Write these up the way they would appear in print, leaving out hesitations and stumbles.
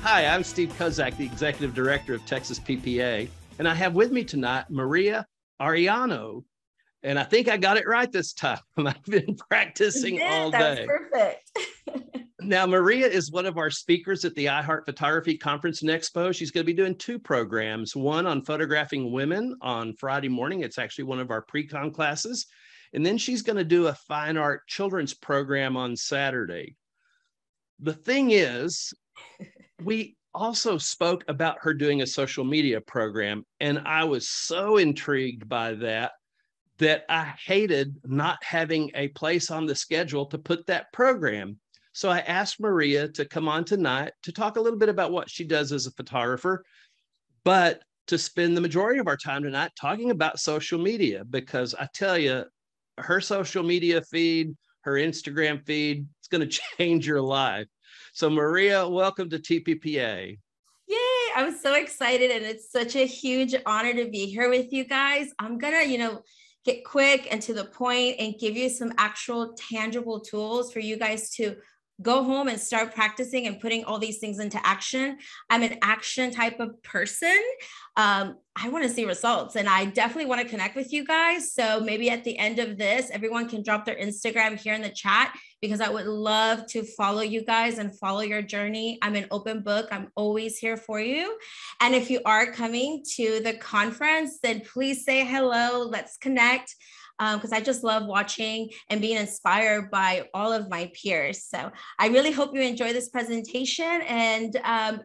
Hi, I'm Steve Kozak, the Executive Director of Texas PPA, and I have with me tonight Maria Ariano. And I think I got it right this time. I've been practicing all That's day. perfect. Now, Maria is one of our speakers at the iHeart Photography Conference and Expo. She's going to be doing two programs, one on photographing women on Friday morning. It's actually one of our pre-con classes. And then she's going to do a fine art children's program on Saturday. The thing is, we also spoke about her doing a social media program, and I was so intrigued by that I hated not having a place on the schedule to put that program. So I asked Maria to come on tonight to talk a little bit about what she does as a photographer, but to spend the majority of our time tonight talking about social media, because I tell you, her social media feed, her Instagram feed, it's going to change your life. So Maria, welcome to TPPA. Yay, I'm so excited, and it's such a huge honor to be here with you guys. I'm gonna, get quick and to the point and give you some actual tangible tools for you guys to go home and start practicing and putting all these things into action. I'm an action type of person. I want to see results, and I definitely want to connect with you guys. So maybe at the end of this, everyone can drop their Instagram here in the chat, because I would love to follow you guys and follow your journey. I'm an open book. I'm always here for you. And if you are coming to the conference, then please say hello. Let's connect. Because I just love watching and being inspired by all of my peers. So I really hope you enjoy this presentation. And,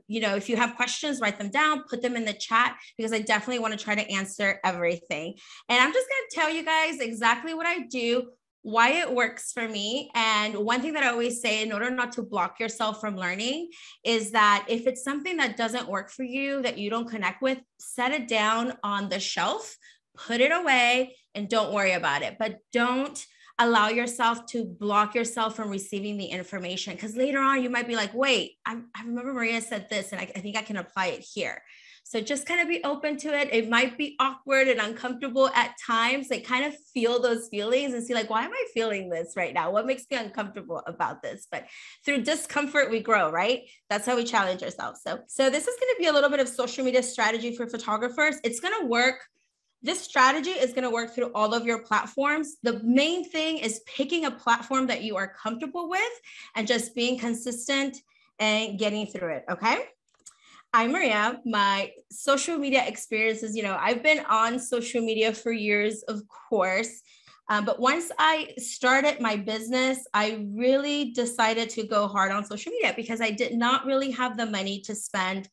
if you have questions, write them down, put them in the chat, because I definitely want to try to answer everything. And I'm just going to tell you guys exactly what I do, why it works for me. And one thing that I always say, in order not to block yourself from learning, is that if it's something that doesn't work for you, that you don't connect with, set it down on the shelf, put it away, and don't worry about it. But don't allow yourself to block yourself from receiving the information, because later on you might be like, wait, I remember Maria said this, and I think I can apply it here. So just kind of be open to it. It might be awkward and uncomfortable at times. Like, kind of feel those feelings and see, like, why am I feeling this right now? What makes me uncomfortable about this? But through discomfort, we grow, right? That's how we challenge ourselves. So this is going to be a little bit of social media strategy for photographers. It's going to work. This strategy is going to work through all of your platforms. The main thing is picking a platform that you are comfortable with and just being consistent and getting through it. Okay. I'm Maria. My social media experiences, I've been on social media for years, of course. But once I started my business, I really decided to go hard on social media, because I did not really have the money to spend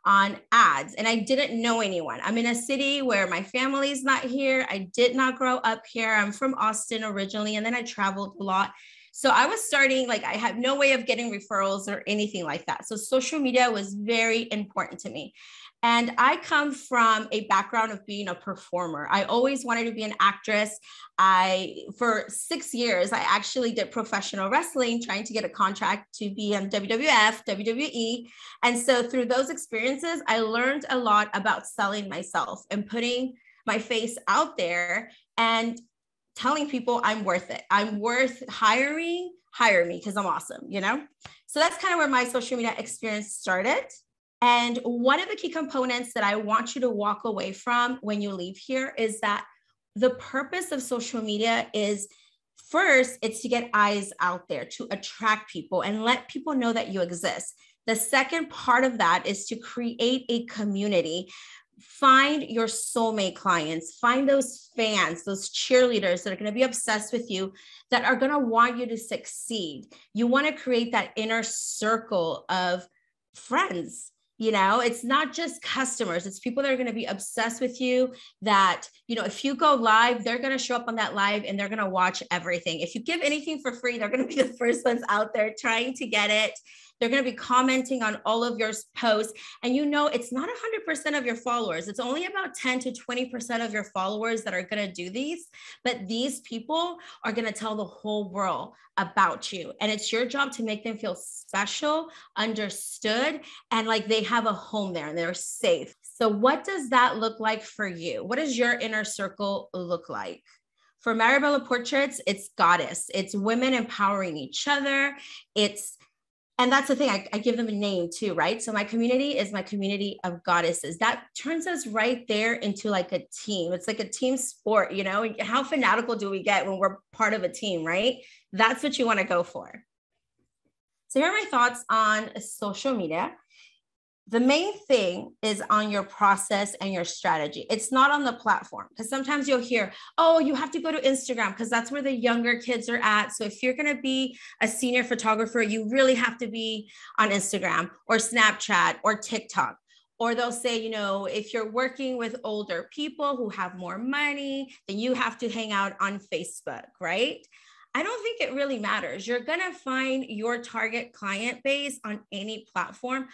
on ads, and I didn't know anyone. I'm in a city where my family's not here. I did not grow up here. I'm from Austin originally, and then I traveled a lot. So I was starting, like, I had no way of getting referrals or anything like that. So social media was very important to me. And I come from a background of being a performer. I always wanted to be an actress. For 6 years, I actually did professional wrestling, trying to get a contract to be on WWF, WWE. And so through those experiences, I learned a lot about selling myself and putting my face out there and telling people I'm worth it. I'm worth hiring. Hire me, because I'm awesome, So that's kind of where my social media experience started. And one of the key components that I want you to walk away from when you leave here is that the purpose of social media is, first, it's to get eyes out there, to attract people and let people know that you exist. The second part of that is to create a community. Find your soulmate clients, find those fans, those cheerleaders that are going to be obsessed with you, that are going to want you to succeed. You want to create that inner circle of friends. It's not just customers, it's people that are going to be obsessed with you, that, if you go live, they're going to show up on that live and they're going to watch everything. If you give anything for free, they're going to be the first ones out there trying to get it. They're going to be commenting on all of your posts. And it's not 100% of your followers. It's only about 10 to 20% of your followers that are going to do these. But these people are going to tell the whole world about you. And it's your job to make them feel special, understood, and like they have a home there and they're safe. So what does that look like for you? What does your inner circle look like? For Maribela Portraits, it's goddess. It's women empowering each other. It's And that's the thing, I give them a name too, right? So my community is my community of goddesses. That turns us right there into like a team. It's like a team sport, you know? How fanatical do we get when we're part of a team, right? That's what you want to go for. So here are my thoughts on social media. The main thing is on your process and your strategy. It's not on the platform, because sometimes you'll hear, oh, you have to go to Instagram because that's where the younger kids are at. So if you're going to be a senior photographer, you really have to be on Instagram or Snapchat or TikTok. Or they'll say, you know, if you're working with older people who have more money, then you have to hang out on Facebook, right? I don't think it really matters. You're going to find your target client base on any platform.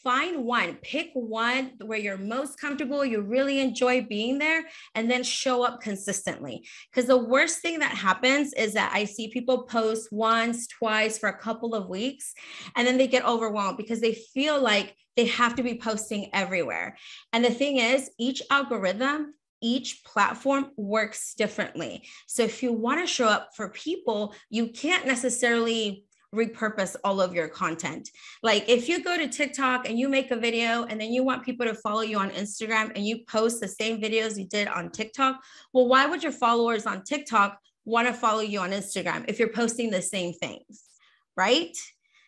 Find one, pick one where you're most comfortable, you really enjoy being there, and then show up consistently. Because the worst thing that happens is that I see people post once, twice for a couple of weeks, and then they get overwhelmed because they feel like they have to be posting everywhere. And the thing is, each algorithm, each platform works differently. So if you want to show up for people, you can't necessarily repurpose all of your content. Like if you go to TikTok and you make a video and then you want people to follow you on Instagram and you post the same videos you did on TikTok, well, why would your followers on TikTok want to follow you on Instagram if you're posting the same things, right?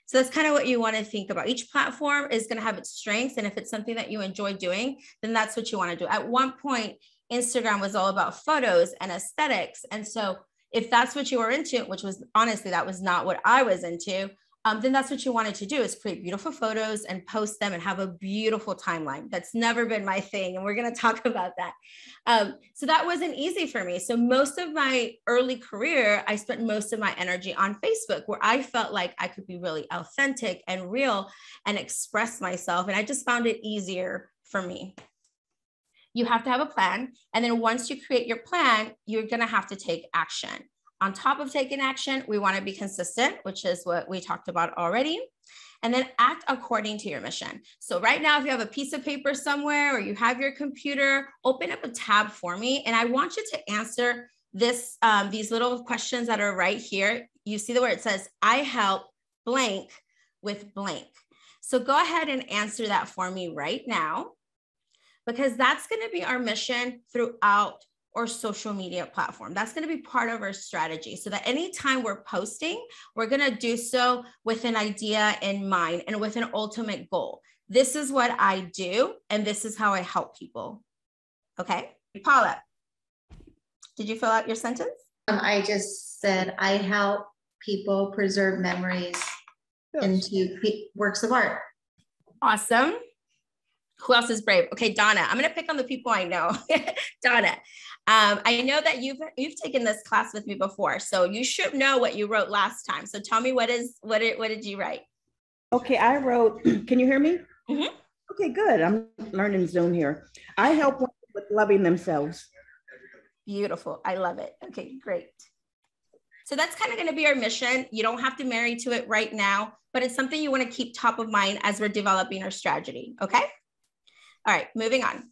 So that's kind of what you want to think about. Each platform is going to have its strengths. And if it's something that you enjoy doing, then that's what you want to do. At one point, Instagram was all about photos and aesthetics. And so if that's what you were into, which was honestly, that was not what I was into, then that's what you wanted to do, is create beautiful photos and post them and have a beautiful timeline. That's never been my thing. And we're going to talk about that. So that wasn't easy for me. So most of my early career, I spent most of my energy on Facebook, where I felt like I could be really authentic and real and express myself. And I just found it easier for me. You have to have a plan. And then once you create your plan, you're going to have to take action. On top of taking action, we want to be consistent, which is what we talked about already. And then act according to your mission. So right now, if you have a piece of paper somewhere or you have your computer, open up a tab for me. And I want you to answer this, these little questions that are right here. You see where it says, I help blank with blank. So go ahead and answer that for me right now, because that's going to be our mission throughout our social media platform. That's going to be part of our strategy, so that anytime we're posting, we're going to do so with an idea in mind and with an ultimate goal. This is what I do, and this is how I help people. Okay, Paula, did you fill out your sentence? I just said, I help people preserve memories into works of art. Awesome. Who else is brave? Okay, Donna. I'm going to pick on the people I know. Donna, I know that you've taken this class with me before, so you should know what you wrote last time. So tell me what did you write? Okay, I wrote. Can you hear me? Mm-hmm. Okay, good. I'm learning Zoom here. I help women with loving themselves. Beautiful. I love it. Okay, great. So that's kind of going to be our mission. You don't have to marry to it right now, but it's something you want to keep top of mind as we're developing our strategy. Okay. All right, moving on.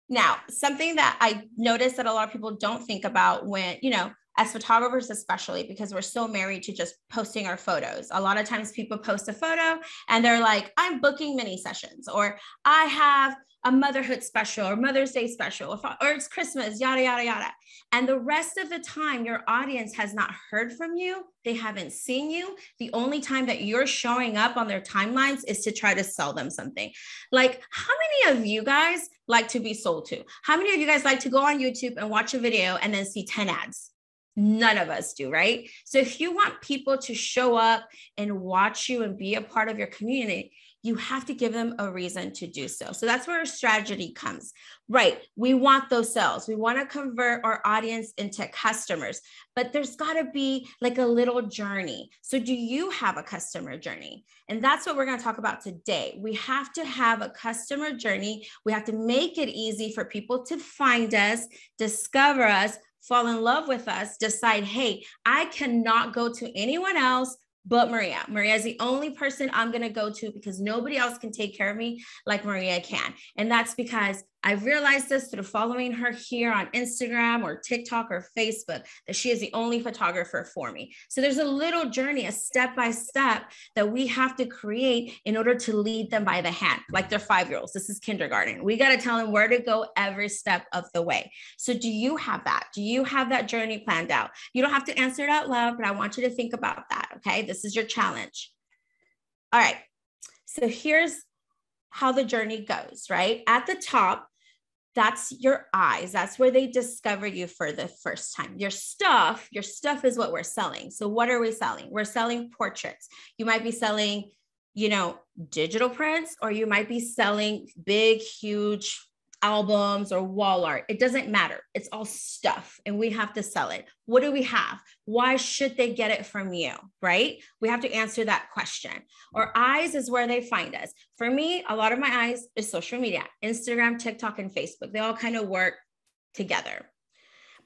Now, something that I noticed that a lot of people don't think about when, you know, as photographers, especially because we're so married to just posting our photos. A lot of times people post a photo and they're like, I'm booking mini sessions, or I have a motherhood special or Mother's Day special, or it's Christmas, yada, yada, yada. And the rest of the time, your audience has not heard from you. They haven't seen you. The only time that you're showing up on their timelines is to try to sell them something. Like, how many of you guys like to be sold to? How many of you guys like to go on YouTube and watch a video and then see 10 ads? None of us do, right? So if you want people to show up and watch you and be a part of your community, you have to give them a reason to do so. So that's where our strategy comes, right? We want those sales. We want to convert our audience into customers, but there's got to be like a little journey. So do you have a customer journey? And that's what we're going to talk about today. We have to have a customer journey. We have to make it easy for people to find us, discover us, fall in love with us, decide, hey, I cannot go to anyone else but Maria. Maria is the only person I'm going to go to because nobody else can take care of me like Maria can. And that's because I've realized this through following her here on Instagram or TikTok or Facebook, that she is the only photographer for me. So there's a little journey, a step-by-step that we have to create in order to lead them by the hand, like they're 5-year-olds. This is kindergarten. We got to tell them where to go every step of the way. So do you have that? Do you have that journey planned out? You don't have to answer it out loud, but I want you to think about that, okay? This is your challenge. All right, so here's how the journey goes, right? At the top, that's your eyes. That's where they discover you for the first time. Your stuff is what we're selling. So what are we selling? We're selling portraits. You might be selling, you know, digital prints, or you might be selling big, huge albums or wall art. It doesn't matter. It's all stuff and we have to sell it. What do we have? Why should they get it from you, right? We have to answer that question. Our eyes is where they find us. For me, a lot of my eyes is social media, Instagram, TikTok, and Facebook. They all kind of work together.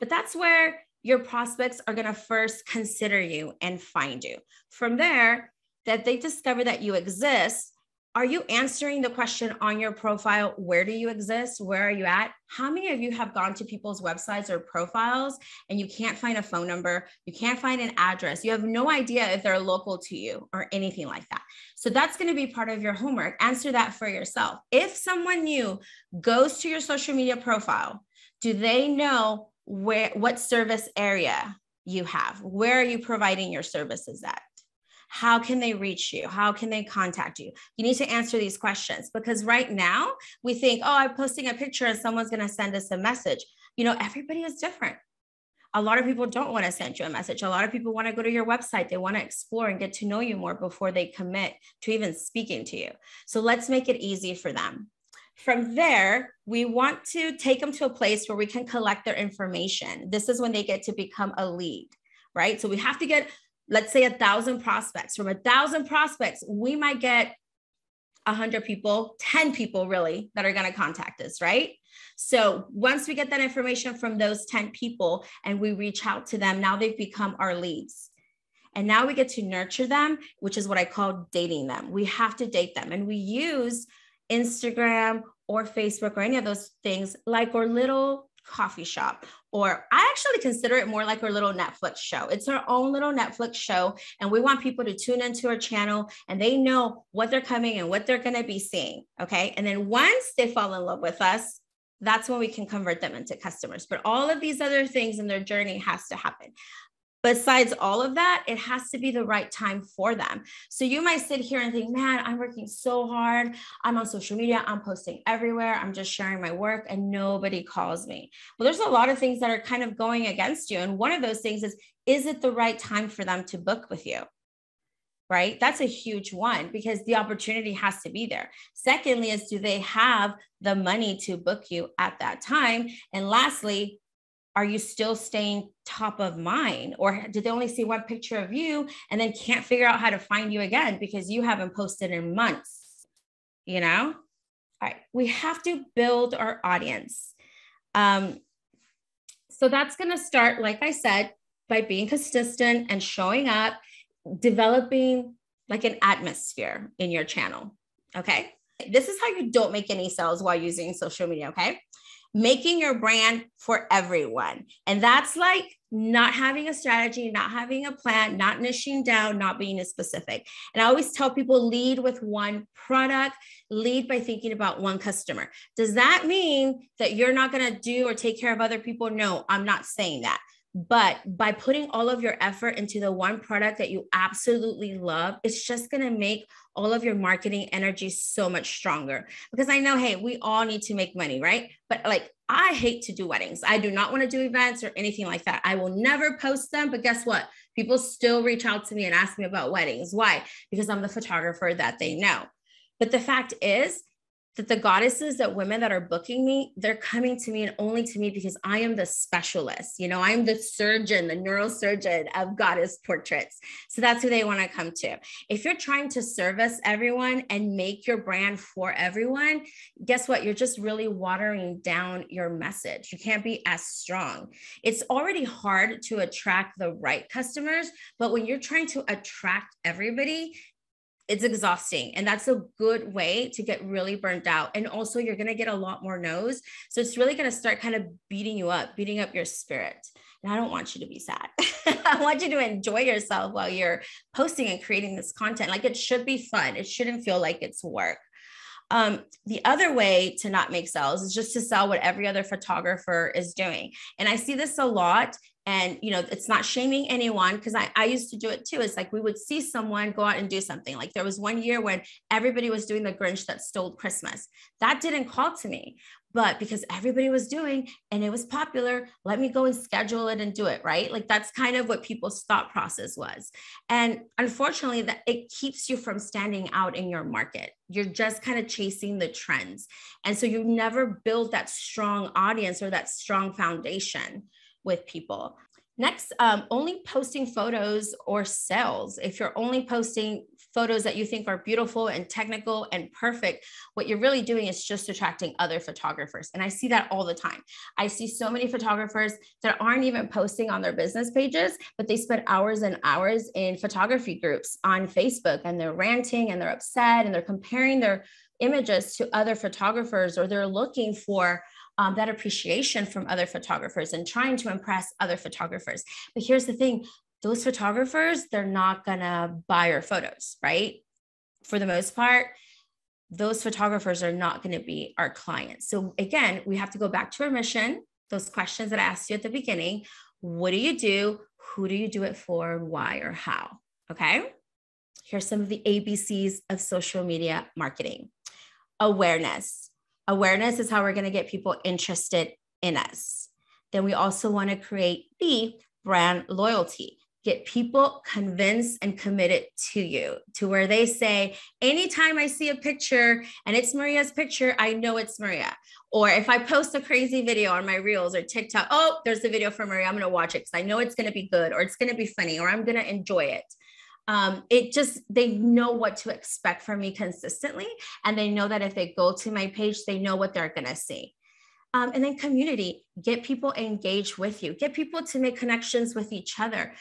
But that's where your prospects are going to first consider you and find you. From there, that they discover that you exist. Are you answering the question on your profile? Where do you exist? Where are you at? How many of you have gone to people's websites or profiles and you can't find a phone number? You can't find an address. You have no idea if they're local to you or anything like that. So that's going to be part of your homework. Answer that for yourself. If someone new goes to your social media profile, do they know what service area you have? Where are you providing your services at? How can they reach you? How can they contact you? You need to answer these questions, because right now we think, oh, I'm posting a picture and someone's going to send us a message. You know, everybody is different. A lot of people don't want to send you a message. A lot of people want to go to your website. They want to explore and get to know you more before they commit to even speaking to you. So let's make it easy for them. From there, we want to take them to a place where we can collect their information. This is when they get to become a lead, right? So we have to get, let's say, 1,000 prospects. From 1,000 prospects, we might get 100 people, 10 people really, that are going to contact us, right? So once we get that information from those 10 people and we reach out to them, now they've become our leads. And now we get to nurture them, which is what I call dating them. We have to date them. And we use Instagram or Facebook or any of those things like our little coffee shop, or I actually consider it more like our little Netflix show. It's our own little Netflix show. And we want people to tune into our channel and they know what they're coming and what they're going to be seeing. Okay. And then once they fall in love with us, that's when we can convert them into customers. But all of these other things in their journey has to happen. Besides all of that, it has to be the right time for them. So you might sit here and think, man, I'm working so hard. I'm on social media. I'm posting everywhere. I'm just sharing my work and nobody calls me. Well, there's a lot of things that are kind of going against you. And one of those things is it the right time for them to book with you? Right? That's a huge one, because the opportunity has to be there. Secondly is, do they have the money to book you at that time? And lastly, are you still staying top of mind, or did they only see one picture of you and then can't figure out how to find you again because you haven't posted in months? You know? All right. We have to build our audience. So that's going to start, like I said, by being consistent and showing up, developing like an atmosphere in your channel. Okay. This is how you don't make any sales while using social media. Okay. Making your brand for everyone. And that's like not having a strategy, not having a plan, not niching down, not being as specific. And I always tell people, lead with one product, lead by thinking about one customer. Does that mean that you're not going to do or take care of other people? No, I'm not saying that. But by putting all of your effort into the one product that you absolutely love, it's just going to make all of your marketing energy so much stronger. Because I know, hey, we all need to make money, right? But like, I hate to do weddings. I do not want to do events or anything like that. I will never post them. But guess what? People still reach out to me and ask me about weddings. Why? Because I'm the photographer that they know. But the fact is that the goddesses, that women that are booking me, they're coming to me and only to me because I am the specialist. You know, I'm the surgeon, the neurosurgeon of goddess portraits. So that's who they want to come to. If you're trying to service everyone and make your brand for everyone, guess what? You're just really watering down your message. You can't be as strong. It's already hard to attract the right customers, but when you're trying to attract everybody, it's exhausting. And that's a good way to get really burnt out. And also you're going to get a lot more no's. So it's really going to start kind of beating up your spirit. And I don't want you to be sad. I want you to enjoy yourself while you're posting and creating this content. Like, it should be fun. It shouldn't feel like it's work. The other way to not make sales is just to sell what every other photographer is doing. And I see this a lot. And, you know, it's not shaming anyone, because I used to do it too. It's like we would see someone go out and do something. Like there was one year when everybody was doing the Grinch that stole Christmas. That didn't call to me, but because everybody was doing and it was popular, let me go and schedule it and do it, right? Like that's kind of what people's thought process was. And unfortunately, that it keeps you from standing out in your market. You're just kind of chasing the trends. And so you never build that strong audience or that strong foundation with people. Next, only posting photos or sales. If you're only posting photos that you think are beautiful and technical and perfect, what you're really doing is just attracting other photographers. And I see that all the time. I see so many photographers that aren't even posting on their business pages, but they spend hours and hours in photography groups on Facebook, and they're ranting and they're upset and they're comparing their images to other photographers, or they're looking for that appreciation from other photographers and trying to impress other photographers. But here's the thing, those photographers, they're not gonna buy your photos, right? For the most part, those photographers are not gonna be our clients. So again, we have to go back to our mission, those questions that I asked you at the beginning. What do you do? Who do you do it for? Why or how? Okay. Here's some of the ABCs of social media marketing. Awareness. Awareness is how we're going to get people interested in us. Then we also want to create B, brand loyalty. Get people convinced and committed to you, to where they say, anytime I see a picture and it's Maria's picture, I know it's Maria. Or if I post a crazy video on my Reels or TikTok, oh, there's a video for Maria, I'm going to watch it because I know it's going to be good, or it's going to be funny, or I'm going to enjoy it. They know what to expect from me consistently. And they know that if they go to my page, they know what they're going to see. And then community, get people engaged with you, get people to make connections with each other.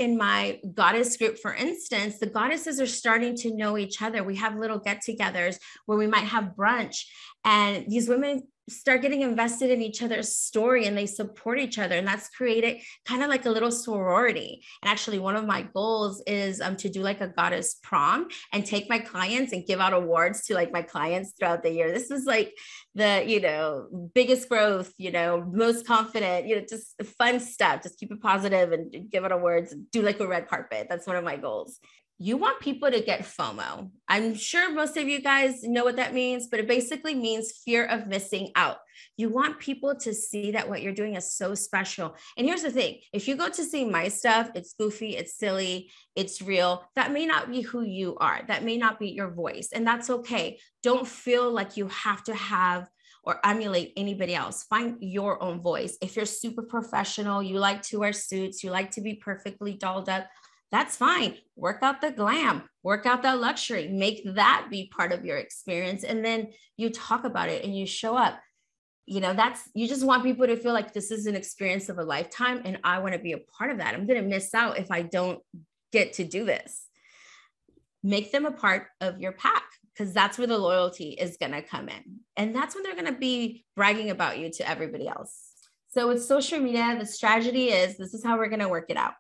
In my goddess group, for instance, the goddesses are starting to know each other. We have little get-togethers where we might have brunch, and these women start getting invested in each other's story and they support each other. And that's created kind of like a little sorority. And actually one of my goals is to do like a goddess prom and take my clients and give out awards to like my clients throughout the year. This is like the, biggest growth, most confident, just fun stuff. Just keep it positive and give out awards, do like a red carpet. That's one of my goals. You want people to get FOMO. I'm sure most of you guys know what that means, but it basically means fear of missing out. You want people to see that what you're doing is so special. And here's the thing, if you go to see my stuff, it's goofy, it's silly, it's real. That may not be who you are. That may not be your voice. And that's okay. Don't feel like you have to have or emulate anybody else. Find your own voice. If you're super professional, you like to wear suits, you like to be perfectly dolled up, that's fine. Work out the glam, work out that luxury, make that be part of your experience. And then you talk about it and you show up. You just want people to feel like this is an experience of a lifetime. And I want to be a part of that. I'm going to miss out if I don't get to do this. Make them a part of your pack, because that's where the loyalty is going to come in. And that's when they're going to be bragging about you to everybody else. So with social media, the strategy is, this is how we're going to work it out.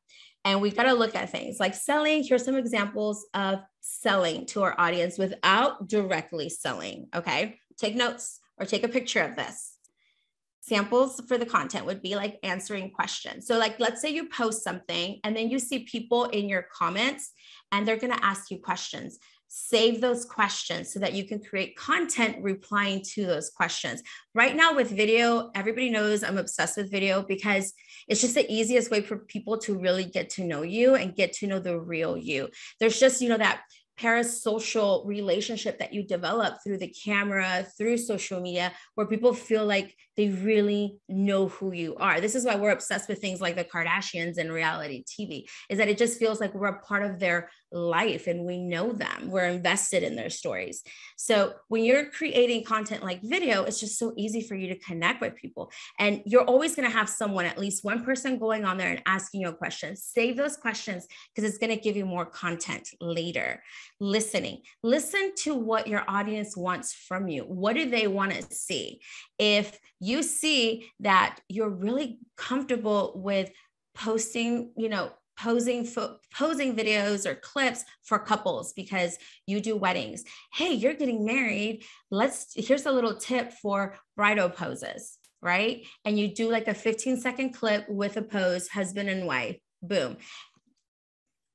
And we've got to look at things like selling. Here's some examples of selling to our audience without directly selling. Okay. Take notes or take a picture of this. Samples for the content would be like answering questions. So like, let's say you post something and then you see people in your comments and they're going to ask you questions. Save those questions so that you can create content replying to those questions. Right now with video, everybody knows I'm obsessed with video because it's just the easiest way for people to really get to know you and get to know the real you. There's just, that parasocial relationship that you develop through the camera, through social media, where people feel like they really know who you are. This is why we're obsessed with things like the Kardashians and reality TV, is that it just feels like we're a part of their life and we know them. We're invested in their stories. So when you're creating content like video, it's just so easy for you to connect with people. And you're always going to have someone, at least one person going on there and asking you a question. Save those questions because it's going to give you more content later. Listening. Listen to what your audience wants from you. What do they want to see? If you see that you're really comfortable with posting, posing videos or clips for couples because you do weddings. Hey, you're getting married. Here's a little tip for bridal poses, right? And you do like a 15-second clip with a pose, husband and wife, boom.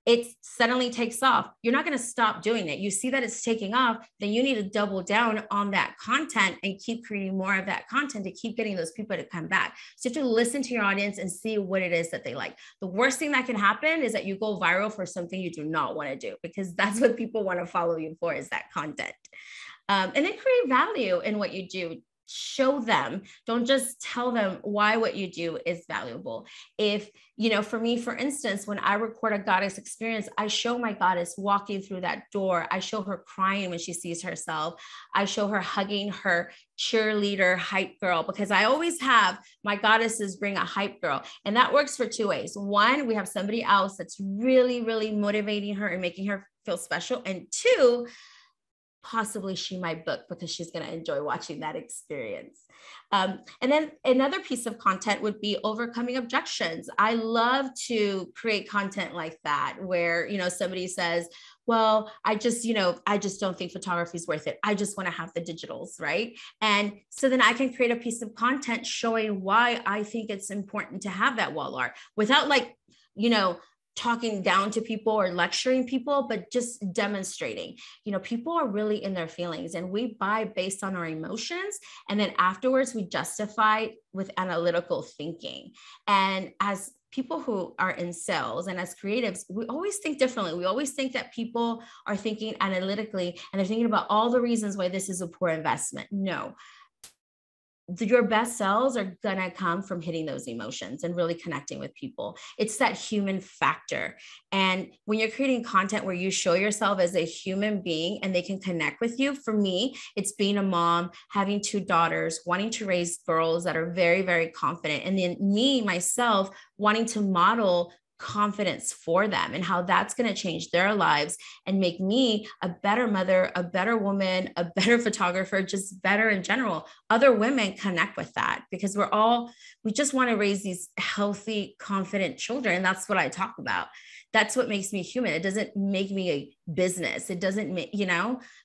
It suddenly takes off. You're not going to stop doing it. You see that it's taking off, then you need to double down on that content and keep creating more of that content to keep getting those people to come back. So you have to listen to your audience and see what it is that they like. The worst thing that can happen is that you go viral for something you do not want to do, because that's what people want to follow you for, is that content. And then create value in what you do. Show them, don't just tell them why what you do is valuable. If, for me, for instance, when I record a goddess experience, I show my goddess walking through that door. I show her crying when she sees herself. I show her hugging her cheerleader hype girl, because I always have my goddesses bring a hype girl. And that works for two ways. One, we have somebody else that's really, really motivating her and making her feel special. And two, possibly she might book because she's going to enjoy watching that experience. And then another piece of content would be overcoming objections. I love to create content like that, where, somebody says, well, I just don't think photography is worth it. I just want to have the digitals, right? And so then I can create a piece of content showing why I think it's important to have that wall art without talking down to people or lecturing people, but just demonstrating. People are really in their feelings, and we buy based on our emotions. And then afterwards we justify with analytical thinking. And as people who are in sales and as creatives, we always think differently. We always think that people are thinking analytically and they're thinking about all the reasons why this is a poor investment. No. Your best sales are gonna come from hitting those emotions and really connecting with people. It's that human factor. And when you're creating content where you show yourself as a human being and they can connect with you, for me, it's being a mom, having two daughters, wanting to raise girls that are very, very confident. And then me, myself, wanting to model confidence for them and how that's going to change their lives and make me a better mother, a better woman, a better photographer, just better in general. Other women connect with that because we just want to raise these healthy, confident children. And that's what I talk about. That's what makes me human. It doesn't make me a business. It doesn't make,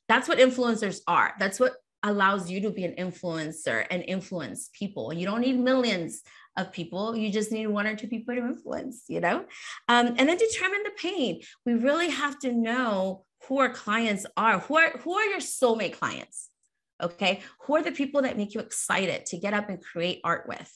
that's what influencers are. That's what allows you to be an influencer and influence people. And you don't need millions of people. You just need one or two people to influence, and then determine the pain. We really have to know who our clients are. Who are your soulmate clients? Okay. Who are the people that make you excited to get up and create art with?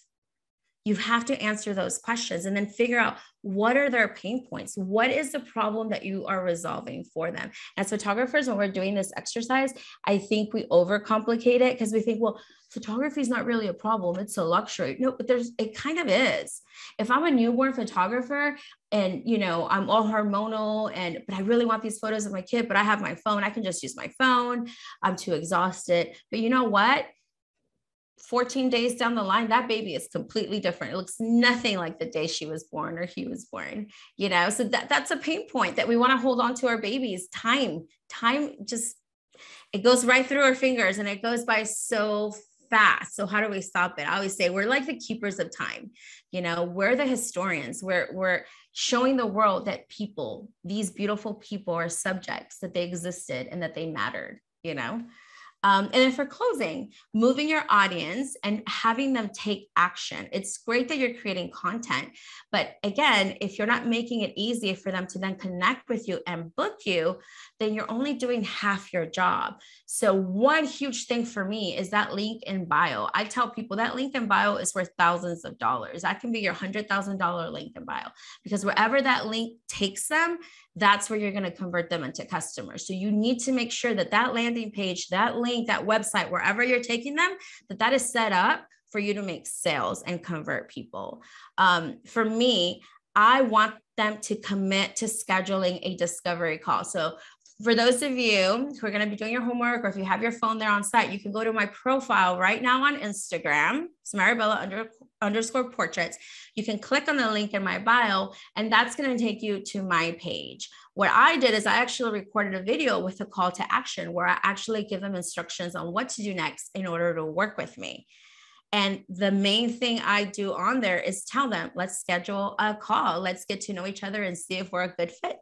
You have to answer those questions and then figure out what are their pain points? What is the problem that you are resolving for them? As photographers, when we're doing this exercise, I think we overcomplicate it because we think, well, photography is not really a problem. It's a luxury. No, but it kind of is. If I'm a newborn photographer and, I'm all hormonal but I really want these photos of my kid, but I have my phone, I can just use my phone. I'm too exhausted. But you know what? 14 days down the line, that baby is completely different. It looks nothing like the day she was born or he was born, so that's a pain point that we want to hold on to our babies. Time just, it goes right through our fingers and it goes by so fast. So how do we stop it? I always say we're like the keepers of time. We're the historians. We're showing the world that these beautiful people are subjects, that they existed and that they mattered, And then for closing, moving your audience and having them take action. It's great that you're creating content, but again, if you're not making it easy for them to then connect with you and book you, then you're only doing half your job. So one huge thing for me is that link in bio. I tell people that link in bio is worth thousands of dollars. That can be your $100,000 link in bio, because wherever that link takes them, that's where you're going to convert them into customers. So you need to make sure that that landing page, that link, that website, wherever you're taking them, that is set up for you to make sales and convert people. For me, I want them to commit to scheduling a discovery call. So for those of you who are going to be doing your homework, or if you have your phone there on site, you can go to my profile right now on Instagram. It's Maribela _portraits. You can click on the link in my bio, and that's going to take you to my page. What I did is I actually recorded a video with a call to action where I actually give them instructions on what to do next in order to work with me. And the main thing I do on there is tell them, let's schedule a call. Let's get to know each other and see if we're a good fit.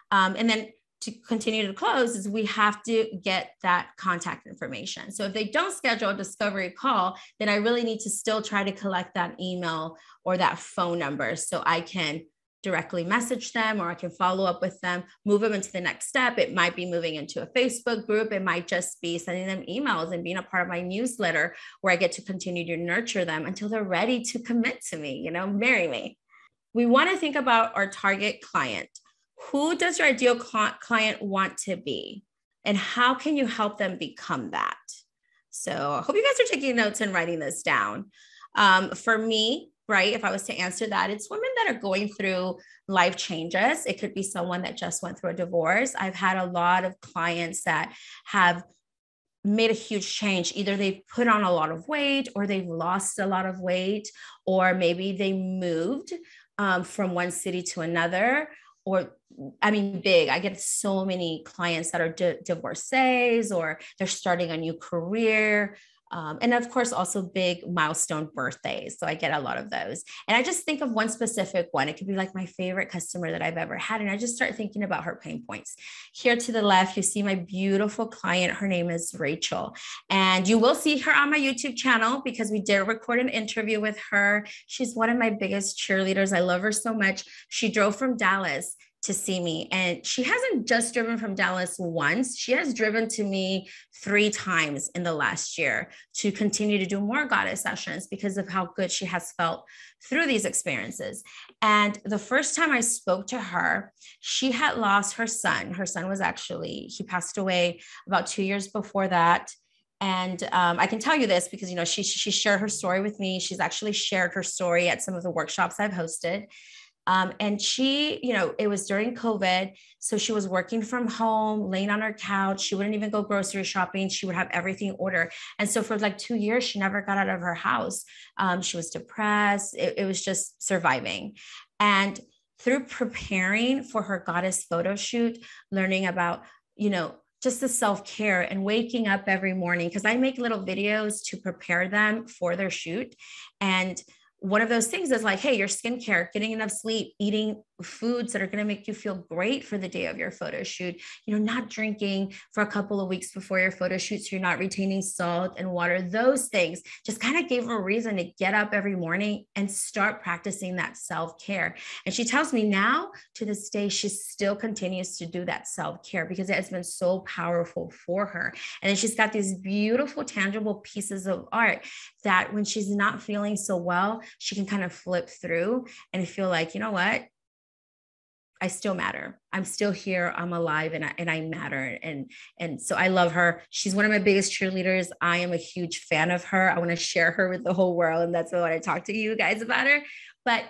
And then to continue to close is we have to get that contact information. So if they don't schedule a discovery call, then I really need to still try to collect that email or that phone number so I can directly message them, or I can follow up with them, move them into the next step. It might be moving into a Facebook group. It might just be sending them emails and being a part of my newsletter where I get to continue to nurture them until they're ready to commit to me, marry me. We want to think about our target client. Who does your ideal client want to be? And how can you help them become that? So I hope you guys are taking notes and writing this down. For me, right, if I was to answer that, it's women that are going through life changes. It could be someone that just went through a divorce. I've had a lot of clients that have made a huge change. Either they've put on a lot of weight, or they've lost a lot of weight, or maybe they moved from one city to another. Or, big. I get so many clients that are divorcees, or they're starting a new career. And of course, also big milestone birthdays. So I get a lot of those. And I just think of one specific one. It could be like my favorite customer that I've ever had. And I just start thinking about her pain points. Here to the left, you see my beautiful client. Her name is Rachel. And you will see her on my YouTube channel because we did record an interview with her. She's one of my biggest cheerleaders. I love her so much. She drove from Dallas to see me. And she hasn't just driven from Dallas once. She has driven to me 3 times in the last year to continue to do more goddess sessions because of how good she has felt through these experiences. And the first time I spoke to her, she had lost her son. Her son was he passed away about 2 years before that. And I can tell you this because, she shared her story with me. She's actually shared her story at some of the workshops I've hosted. And she, it was during COVID. So she was working from home, laying on her couch. She wouldn't even go grocery shopping. She would have everything ordered. And so for like 2 years, she never got out of her house. She was depressed. It was just surviving. And through preparing for her goddess photo shoot, learning about, just the self-care and waking up every morning, because I make little videos to prepare them for their shoot. And one of those things is like, hey, your skincare, getting enough sleep, eating foods that are going to make you feel great for the day of your photo shoot, not drinking for a couple of weeks before your photo shoot, so you're not retaining salt and water. Those things just kind of gave her a reason to get up every morning and start practicing that self-care. And she tells me now, to this day, she still continues to do that self-care because it has been so powerful for her. And then she's got these beautiful, tangible pieces of art that when she's not feeling so well, she can kind of flip through and feel like, you know what? I still matter. I'm still here. I'm alive and I matter. And so I love her. She's one of my biggest cheerleaders. I am a huge fan of her. I want to share her with the whole world. And that's why I want to talk to you guys about her. But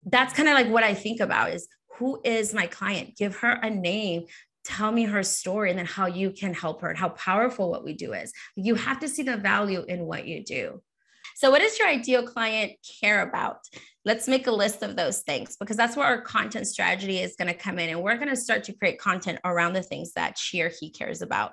that's kind of like what I think about is, who is my client? Give her a name. Tell me her story and then how you can help her and how powerful what we do is. You have to see the value in what you do. So what does your ideal client care about? Let's make a list of those things because that's where our content strategy is going to come in. And we're going to start to create content around the things that she or he cares about.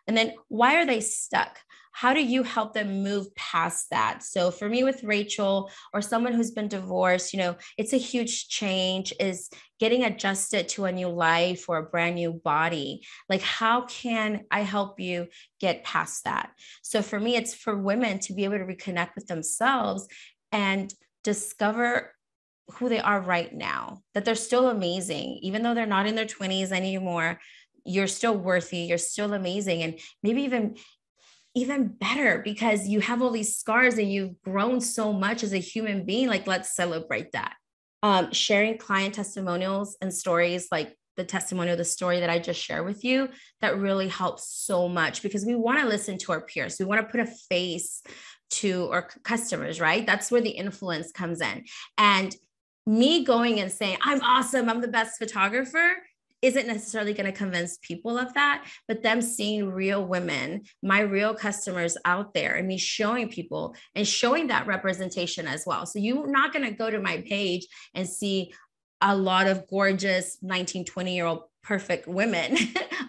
And then why are they stuck? How do you help them move past that? So for me with Rachel or someone who's been divorced, it's a huge change, is getting adjusted to a new life or a brand new body. Like, how can I help you get past that? So for me, it's for women to be able to reconnect with themselves and discover who they are right now, that they're still amazing, even though they're not in their 20s anymore. You're still worthy, you're still amazing, and maybe even better because you have all these scars and you've grown so much as a human being. Like, let's celebrate that. Sharing client testimonials and stories like the testimonial, the story that I just shared with you, that really helps so much because we want to listen to our peers. We want to put a face to our customers, right? That's where the influence comes in. And me going and saying, I'm awesome, I'm the best photographer, isn't necessarily going to convince people of that, but them seeing real women, my real customers out there, and me showing people and showing that representation as well. So you're not going to go to my page and see a lot of gorgeous 19, 20-year-old perfect women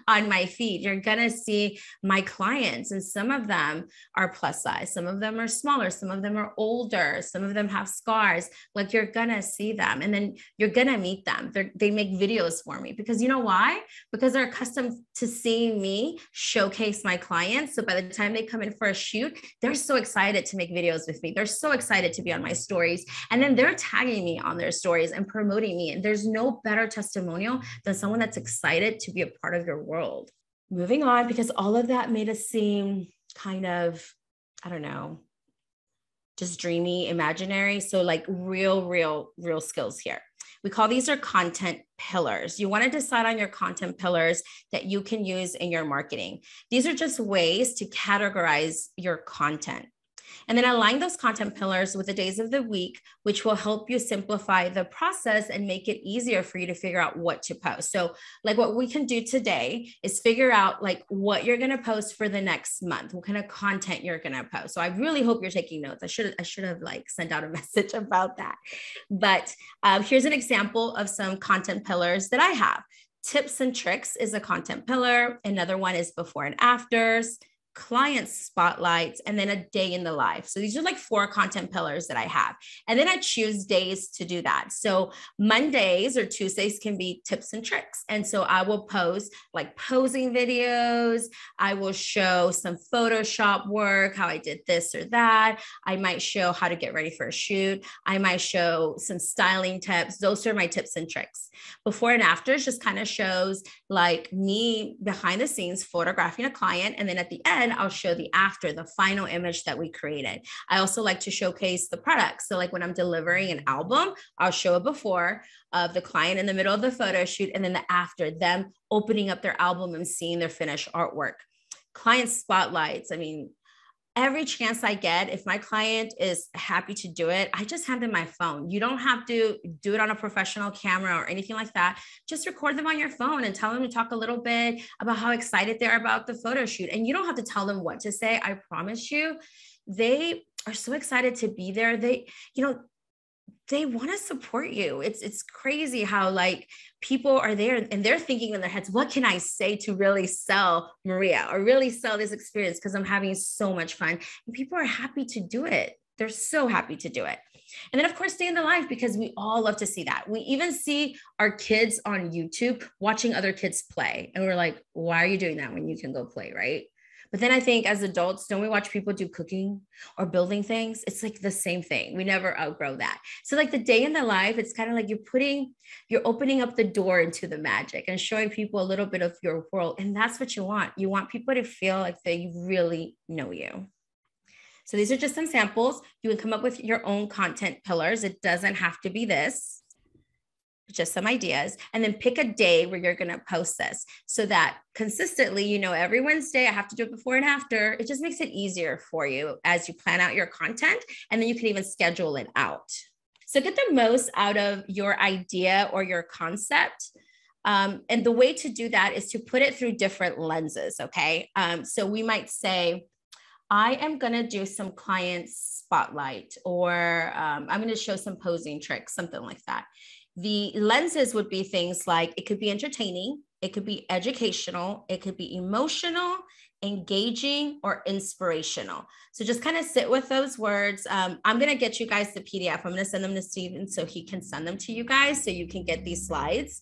on my feed. You're going to see my clients, and some of them are plus size. Some of them are smaller. Some of them are older. Some of them have scars. Like, you're going to see them, and then you're going to meet them. They make videos for me because you know why? Because they're accustomed to seeing me showcase my clients. So by the time they come in for a shoot, they're so excited to make videos with me. They're so excited to be on my stories. And then they're tagging me on their stories and promoting me. And there's no better testimonial than someone that's excited to be a part of your world. Moving on, because all of that made us seem kind of, I don't know, just dreamy, imaginary. So like real skills here. We call these our content pillars. You want to decide on your content pillars that you can use in your marketing. These are just ways to categorize your content. And then align those content pillars with the days of the week, which will help you simplify the process and make it easier for you to figure out what to post. So like what we can do today is figure out like what you're going to post for the next month, what kind of content you're going to post. So I really hope you're taking notes. I should have like sent out a message about that. But here's an example of some content pillars that I have. Tips and tricks is a content pillar. Another one is before and afters, client spotlights, and then a day in the life. So these are like 4 content pillars that I have. And then I choose days to do that. So Mondays or Tuesdays can be tips and tricks. And so I will post like posing videos. I will show some Photoshop work, how I did this or that. I might show how to get ready for a shoot. I might show some styling tips. Those are my tips and tricks. Before and afters just kind of shows like me behind the scenes photographing a client. And then at the end, I'll show the after, the final image that we created. I also like to showcase the products. So like when I'm delivering an album, I'll show a before of the client in the middle of the photo shoot, and then the after, them opening up their album and seeing their finished artwork. Client spotlights. I mean, every chance I get, if my client is happy to do it, I just have them my phone. You don't have to do it on a professional camera or anything like that. Just record them on your phone and tell them to talk a little bit about how excited they are about the photo shoot. And you don't have to tell them what to say. I promise you, they are so excited to be there. They want to support you. It's crazy how like people are there and they're thinking in their heads, what can I say to really sell Maria or really sell this experience? Because I'm having so much fun, and people are happy to do it. They're so happy to do it. And then of course, stay in the life, because we all love to see that. We even see our kids on YouTube watching other kids play. And we're like, why are you doing that when you can go play, right? But then I think as adults, don't we watch people do cooking or building things? It's like the same thing. We never outgrow that. So like the day in the life, it's kind of like you're opening up the door into the magic and showing people a little bit of your world. And that's what you want. You want people to feel like they really know you. So these are just some samples. You can come up with your own content pillars. It doesn't have to be this. Just some ideas, and then pick a day where you're going to post this so that consistently, every Wednesday I have to do it before and after. It just makes it easier for you as you plan out your content, and then you can even schedule it out. So get the most out of your idea or your concept. And the way to do that is to put it through different lenses. Okay. So we might say, I am going to do some client spotlight, or I'm going to show some posing tricks, something like that. The lenses would be things like, it could be entertaining, it could be educational, it could be emotional, engaging, or inspirational. So just kind of sit with those words. I'm going to get you guys the PDF. I'm going to send them to Steven so he can send them to you guys so you can get these slides.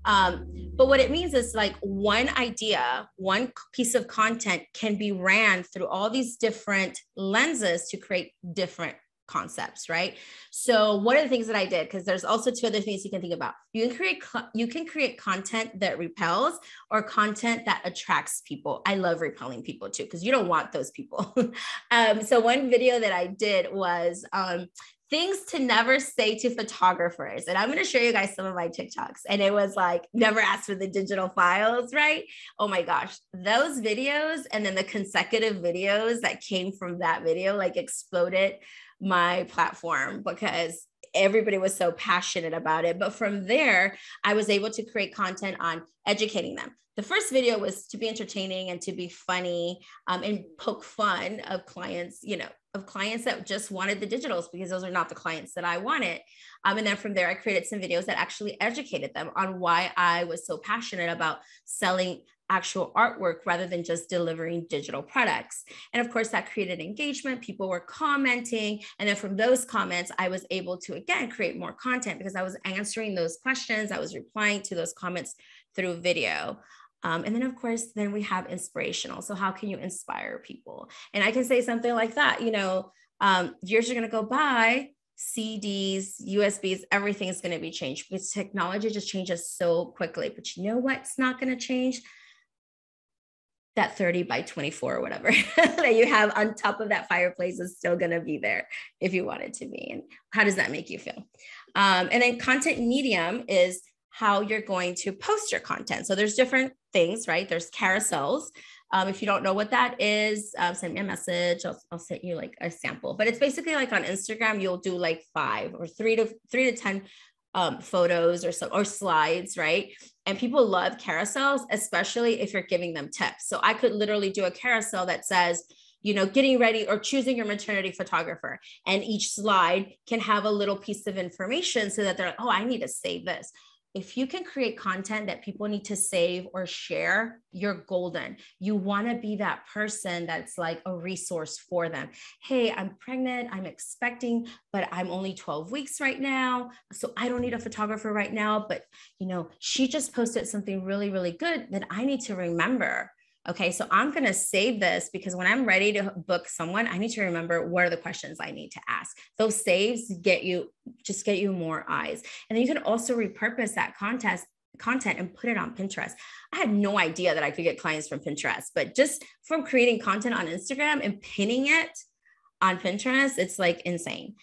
But what it means is like one idea, one piece of content can be ran through all these different lenses to create different concepts, right? So one of the things that I did, because there's also 2 other things you can think about. You can create content that repels or content that attracts people. I love repelling people too, because you don't want those people. So one video that I did was things to never say to photographers. And I'm going to show you guys some of my TikToks. And it was like, never ask for the digital files, right? Oh my gosh, those videos and then the consecutive videos that came from that video like exploded my platform, because everybody was so passionate about it. But from there, I was able to create content on educating them. The first video was to be entertaining and to be funny, and poke fun of clients, of clients that just wanted the digitals, because those are not the clients that I wanted. And then from there, I created some videos that actually educated them on why I was so passionate about selling actual artwork rather than just delivering digital products. And of course, that created engagement. People were commenting. And then from those comments, I was able to, again, create more content because I was answering those questions. I was replying to those comments through video. And then, of course, then we have inspirational. So how can you inspire people? And I can say something like that, years are going to go by, CDs, USBs, everything is going to be changed because technology just changes so quickly. But you know what's not going to change? That 30 by 24 or whatever that you have on top of that fireplace is still going to be there if you want it to be. And how does that make you feel? And then content medium is how you're going to post your content. So there's different things, right? There's carousels. If you don't know what that is, send me a message. I'll send you like a sample, but it's basically like on Instagram, you'll do like 5 or 3 to 10 photos or slides, right? And people love carousels, especially if you're giving them tips. So I could literally do a carousel that says, getting ready or choosing your maternity photographer. And each slide can have a little piece of information so that they're like, oh, I need to save this. If you can create content that people need to save or share, you're golden. You want to be that person that's like a resource for them. Hey, I'm pregnant, I'm expecting, but I'm only 12 weeks right now. So I don't need a photographer right now, but she just posted something really, really good that I need to remember. Okay, so I'm going to save this because when I'm ready to book someone, I need to remember what are the questions I need to ask. Those saves get you more eyes. And then you can also repurpose that content and put it on Pinterest. I had no idea that I could get clients from Pinterest, but just from creating content on Instagram and pinning it on Pinterest, it's like insane.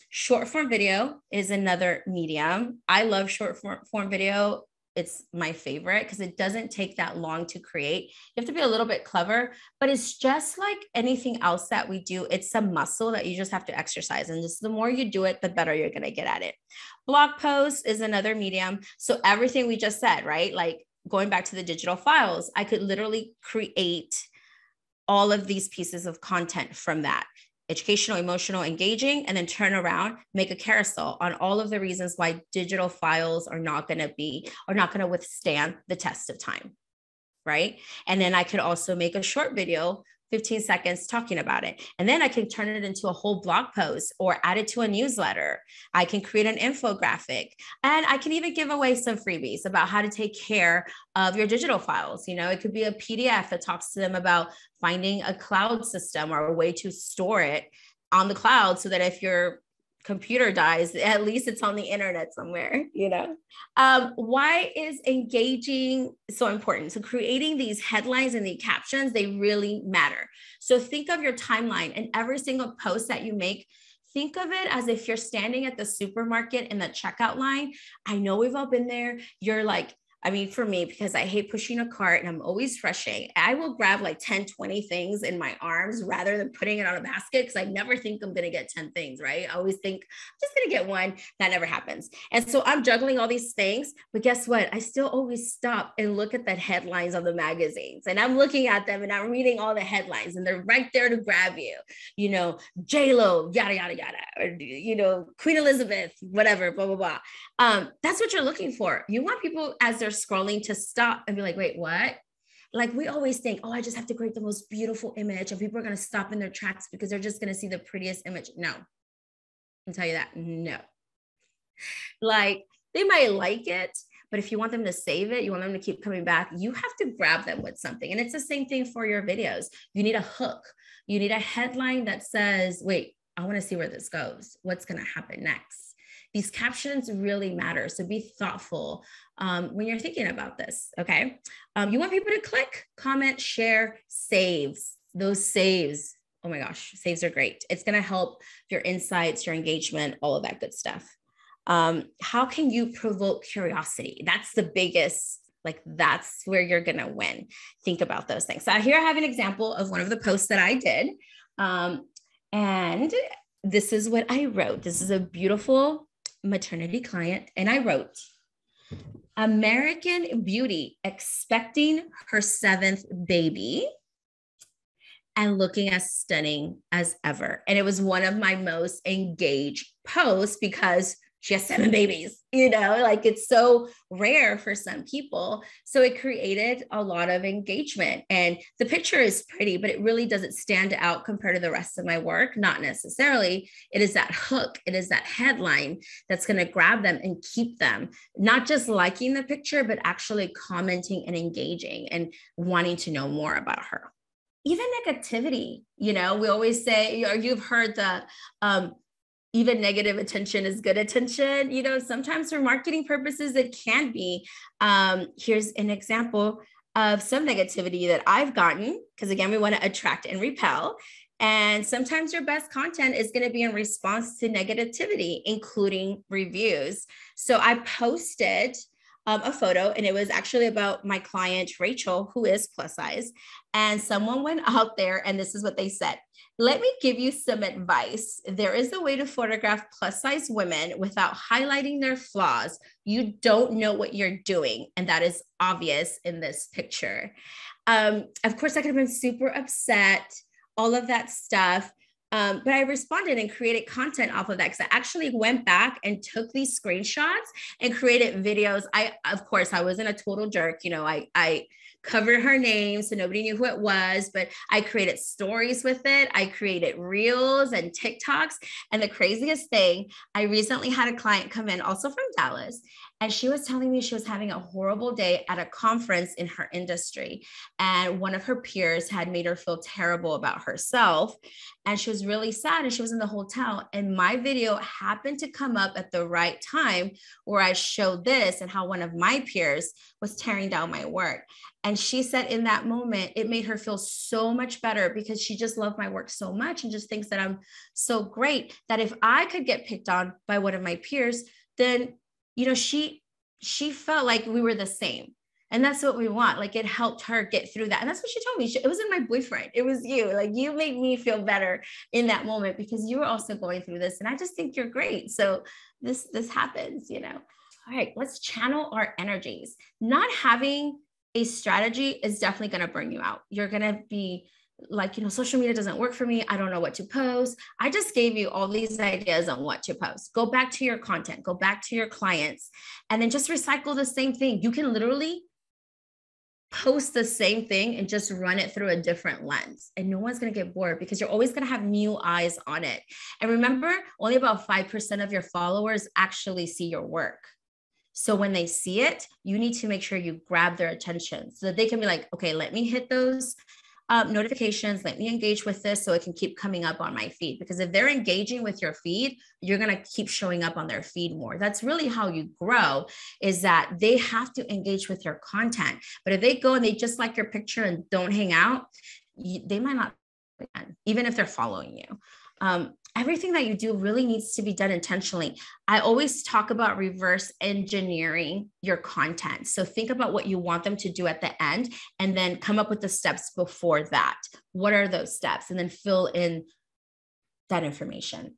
Short form video is another medium. I love short form video. It's my favorite because it doesn't take that long to create. You have to be a little bit clever, but it's just like anything else that we do. It's a muscle that you just have to exercise. And just the more you do it, the better you're going to get at it. Blog post is another medium. So everything we just said, right? Like going back to the digital files, I could literally create all of these pieces of content from that. Educational, emotional, engaging, and then turn around, make a carousel on all of the reasons why digital files are not going to withstand the test of time, right? And then I could also make a short video, 15 seconds talking about it. And then I can turn it into a whole blog post or add it to a newsletter. I can create an infographic, and I can even give away some freebies about how to take care of your digital files. It could be a PDF that talks to them about finding a cloud system or a way to store it on the cloud so that if your computer dies, at least it's on the internet somewhere, Why is engaging so important? So creating these headlines and the captions, they really matter. So think of your timeline and every single post that you make. Think of it as if you're standing at the supermarket in the checkout line. I know we've all been there. You're like, for me, because I hate pushing a cart and I'm always rushing, I will grab like 10, 20 things in my arms rather than putting it on a basket because I never think I'm going to get 10 things, right? I always think I'm just going to get one. That never happens. And so I'm juggling all these things, but guess what? I still always stop and look at the headlines of the magazines, and I'm looking at them and I'm reading all the headlines and they're right there to grab you, J-Lo, yada, yada, yada, or, Queen Elizabeth, whatever, blah, blah, blah. That's what you're looking for. You want people as they're scrolling to stop and be like, wait, what? Like we always think, oh, I just have to create the most beautiful image and people are going to stop in their tracks because they're just going to see the prettiest image. No, I'll tell you that. No, like they might like it, but if you want them to save it, you want them to keep coming back, you have to grab them with something. And it's the same thing for your videos. You need a hook. You need a headline that says, wait, I want to see where this goes. What's going to happen next? These captions really matter. So be thoughtful when you're thinking about this, okay? You want people to click, comment, share, saves. Those saves, oh my gosh, saves are great. It's gonna help your insights, your engagement, all of that good stuff. How can you provoke curiosity? That's the biggest, that's where you're gonna win. Think about those things. So here I have an example of one of the posts that I did. And this is what I wrote. This is a beautiful maternity client. And I wrote, American Beauty expecting her 7th baby and looking as stunning as ever. And it was one of my most engaged posts because she has 7 babies, like it's so rare for some people. So it created a lot of engagement, and the picture is pretty, but it really doesn't stand out compared to the rest of my work. Not necessarily. It is that hook. It is that headline that's going to grab them and keep them not just liking the picture, but actually commenting and engaging and wanting to know more about her. Even negativity, we always say, or you've heard the, even negative attention is good attention. Sometimes for marketing purposes, it can be. Here's an example of some negativity that I've gotten, because again, we want to attract and repel. And sometimes your best content is going to be in response to negativity, including reviews. So I posted a photo, and it was actually about my client, Rachel, who is plus size. And someone went out there, and this is what they said. Let me give you some advice. There is a way to photograph plus size women without highlighting their flaws. You don't know what you're doing. And that is obvious in this picture. Of course, I could have been super upset, all of that stuff. But I responded and created content off of that, because I actually went back and took these screenshots and created videos. Of course, I wasn't a total jerk. I covered her name so nobody knew who it was, but I created stories with it. I created reels and TikToks. And the craziest thing, I recently had a client come in also from Dallas, and she was telling me she was having a horrible day at a conference in her industry. And one of her peers had made her feel terrible about herself. And she was really sad, and she was in the hotel. And my video happened to come up at the right time where I showed this and how one of my peers was tearing down my work. And she said in that moment, it made her feel so much better, because she just loved my work so much and just thinks that I'm so great, that if I could get picked on by one of my peers, then, she felt like we were the same. And that's what we want. Like, it helped her get through that. And that's what she told me. It wasn't my boyfriend. It was you. Like, you made me feel better in that moment, because you were also going through this. And I just think you're great. So this happens, All right, let's channel our energies. Not having a strategy is definitely going to burn you out. You're going to be like, social media doesn't work for me. I don't know what to post. I just gave you all these ideas on what to post. Go back to your content, go back to your clients, and then just recycle the same thing. You can literally post the same thing and just run it through a different lens, and no one's going to get bored, because you're always going to have new eyes on it. And remember, only about 5% of your followers actually see your work. So when they see it, you need to make sure you grab their attention so that they can be like, okay, let me hit those notifications, let me engage with this so it can keep coming up on my feed. Because if they're engaging with your feed, you're going to keep showing up on their feed more. That's really how you grow, is that they have to engage with your content. But if they go and they just like your picture and don't hang out, they might not, even if they're following you. Everything that you do really needs to be done intentionally. I always talk about reverse engineering your content. So think about what you want them to do at the end, and then come up with the steps before that. What are those steps? And then fill in that information.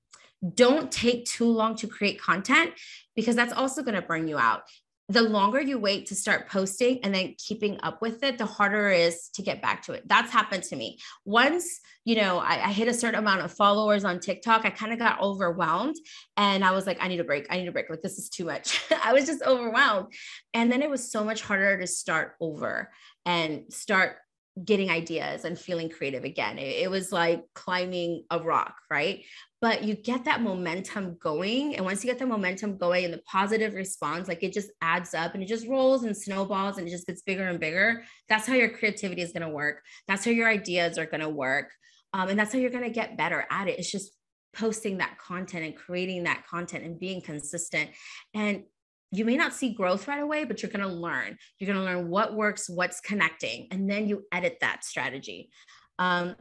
Don't take too long to create content, because that's also going to burn you out. The longer you wait to start posting and then keeping up with it, the harder it is to get back to it. That's happened to me. Once, I hit a certain amount of followers on TikTok, I kind of got overwhelmed, and I was like, I need a break. Like, this is too much. I was just overwhelmed. And then it was so much harder to start over and start getting ideas and feeling creative again. It was like climbing a rock, right? But you get that momentum going. And once you get the momentum going and the positive response, like, it just adds up and it just rolls and snowballs and it just gets bigger and bigger. That's how your creativity is going to work. That's how your ideas are going to work. And that's how you're going to get better at it. It's just posting that content and creating that content and being consistent. And you may not see growth right away, but you're going to learn. You're going to learn what works, what's connecting, and then you edit that strategy.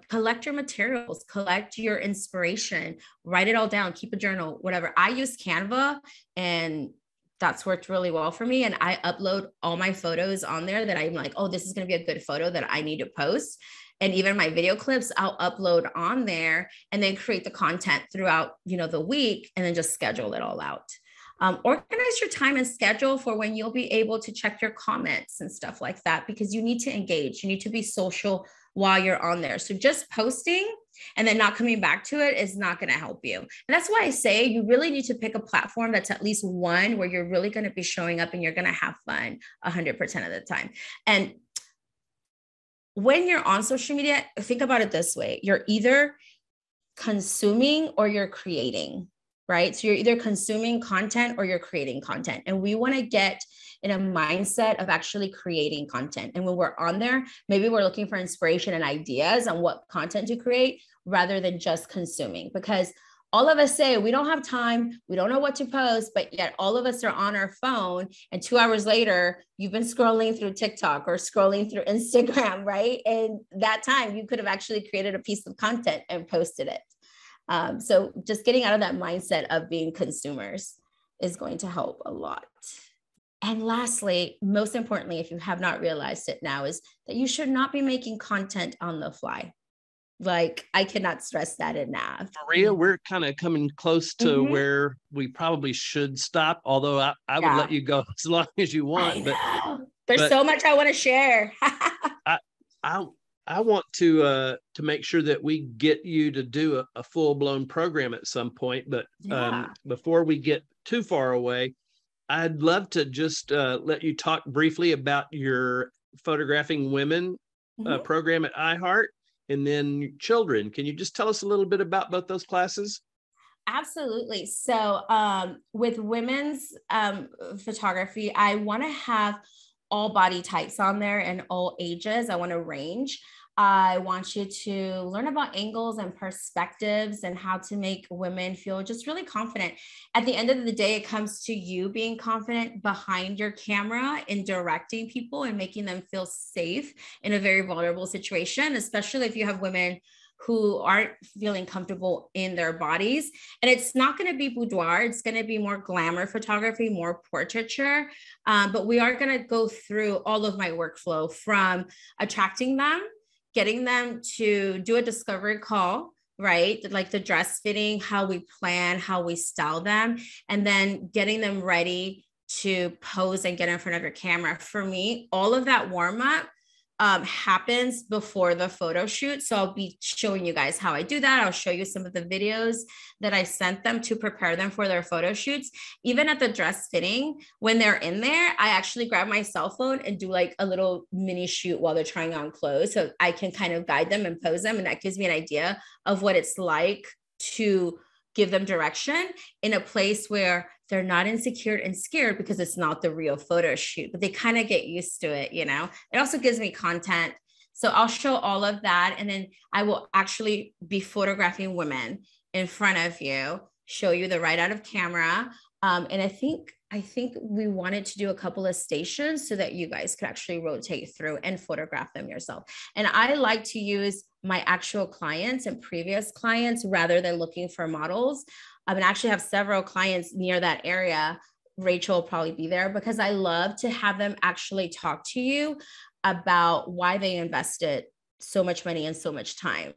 Collect your materials, collect your inspiration, write it all down, keep a journal, whatever. I use Canva, and That's worked really well for me. And I upload all my photos on there that I'm like, oh, this is going to be a good photo that I need to post. And even my video clips, I'll upload on there and then create the content throughout, the week, and then just schedule it all out. Organize your time and schedule for when you'll be able to check your comments and stuff like that, because you need to engage. You need to be social while you're on there. So just posting and then not coming back to it is not going to help you. And that's why I say you really need to pick a platform that's at least one where you're really going to be showing up and you're going to have fun 100% of the time. And when you're on social media, think about it this way. You're either consuming or you're creating, right? So you're either consuming content or you're creating content. And we want to get in a mindset of actually creating content. And when we're on there, maybe we're looking for inspiration and ideas on what content to create rather than just consuming, because all of us say we don't have time, we don't know what to post, but yet all of us are on our phone, and 2 hours later, you've been scrolling through TikTok or scrolling through Instagram, right? And that time you could have actually created a piece of content and posted it. So just getting out of that mindset of being consumers is going to help a lot. And lastly, most importantly, if you have not realized it now, is that you should not be making content on the fly. Like, I cannot stress that enough. Maria, we're kind of coming close to where we probably should stop, although I would let you go as long as you want. There's so much I want to share. I want to make sure that we get you to do a full-blown program at some point. But before we get too far away, I'd love to just let you talk briefly about your Photographing Women program at iHeart, and then children. Can you just tell us a little bit about both those classes? Absolutely. So with women's photography, I want to have all body types on there and all ages. I want to range. I want you to learn about angles and perspectives and how to make women feel just really confident. At the end of the day, it comes to you being confident behind your camera in directing people and making them feel safe in a very vulnerable situation, especially if you have women who aren't feeling comfortable in their bodies. And it's not going to be boudoir. It's going to be more glamour photography, more portraiture. But we are going to go through all of my workflow, from attracting them, getting them to do a discovery call, right? Like the dress fitting, how we plan, how we style them, and then getting them ready to pose and get in front of your camera. For me, all of that warm up happens before the photo shoot. So I'll be showing you guys how I do that. I'll show you some of the videos that I sent them to prepare them for their photo shoots. Even at the dress fitting, when they're in there, I actually grab my cell phone and do like a little mini shoot while they're trying on clothes. So I can kind of guide them and pose them. And that gives me an idea of what it's like to give them direction in a place where they're not insecure and scared because it's not the real photo shoot, but they kind of get used to it, you know? It also gives me content. So I'll show all of that. And then I will actually be photographing women in front of you, show you the right out of camera. And I think we wanted to do a couple of stations so that you guys could actually rotate through and photograph them yourself. And I like to use my actual clients and previous clients rather than looking for models. I actually have several clients near that area. Rachel will probably be there, because I love to have them actually talk to you about why they invested so much money and so much time.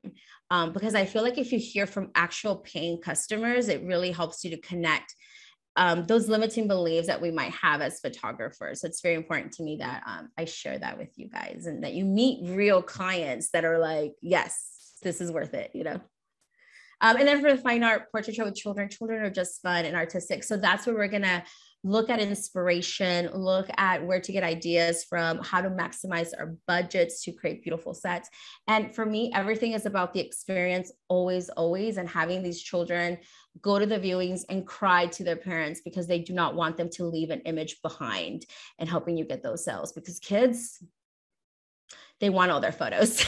Because I feel like if you hear from actual paying customers, it really helps you to connect those limiting beliefs that we might have as photographers. So it's very important to me that I share that with you guys, and that you meet real clients that are like, yes, this is worth it, you know? And then for the fine art portraiture with children are just fun and artistic. So that's where we're going to look at inspiration, look at where to get ideas from, how to maximize our budgets to create beautiful sets. And for me, everything is about the experience, always, and having these children go to the viewings and cry to their parents because they do not want them to leave an image behind, and helping you get those sales, because kids, they want all their photos.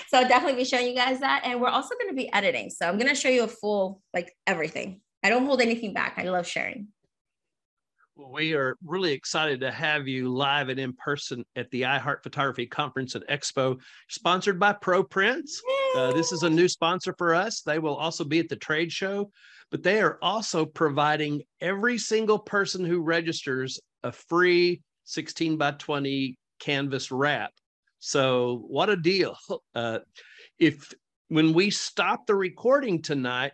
So I'll definitely be showing you guys that. And we're also going to be editing. So I'm going to show you a full, like, everything. I don't hold anything back. I love sharing. Well, we are really excited to have you live and in person at the iHeart Photography Conference and Expo, sponsored by ProPrints. This is a new sponsor for us. They will also be at the trade show, but they are also providing every single person who registers a free 16 by 20 canvas wrap. So what a deal. When we stop the recording tonight,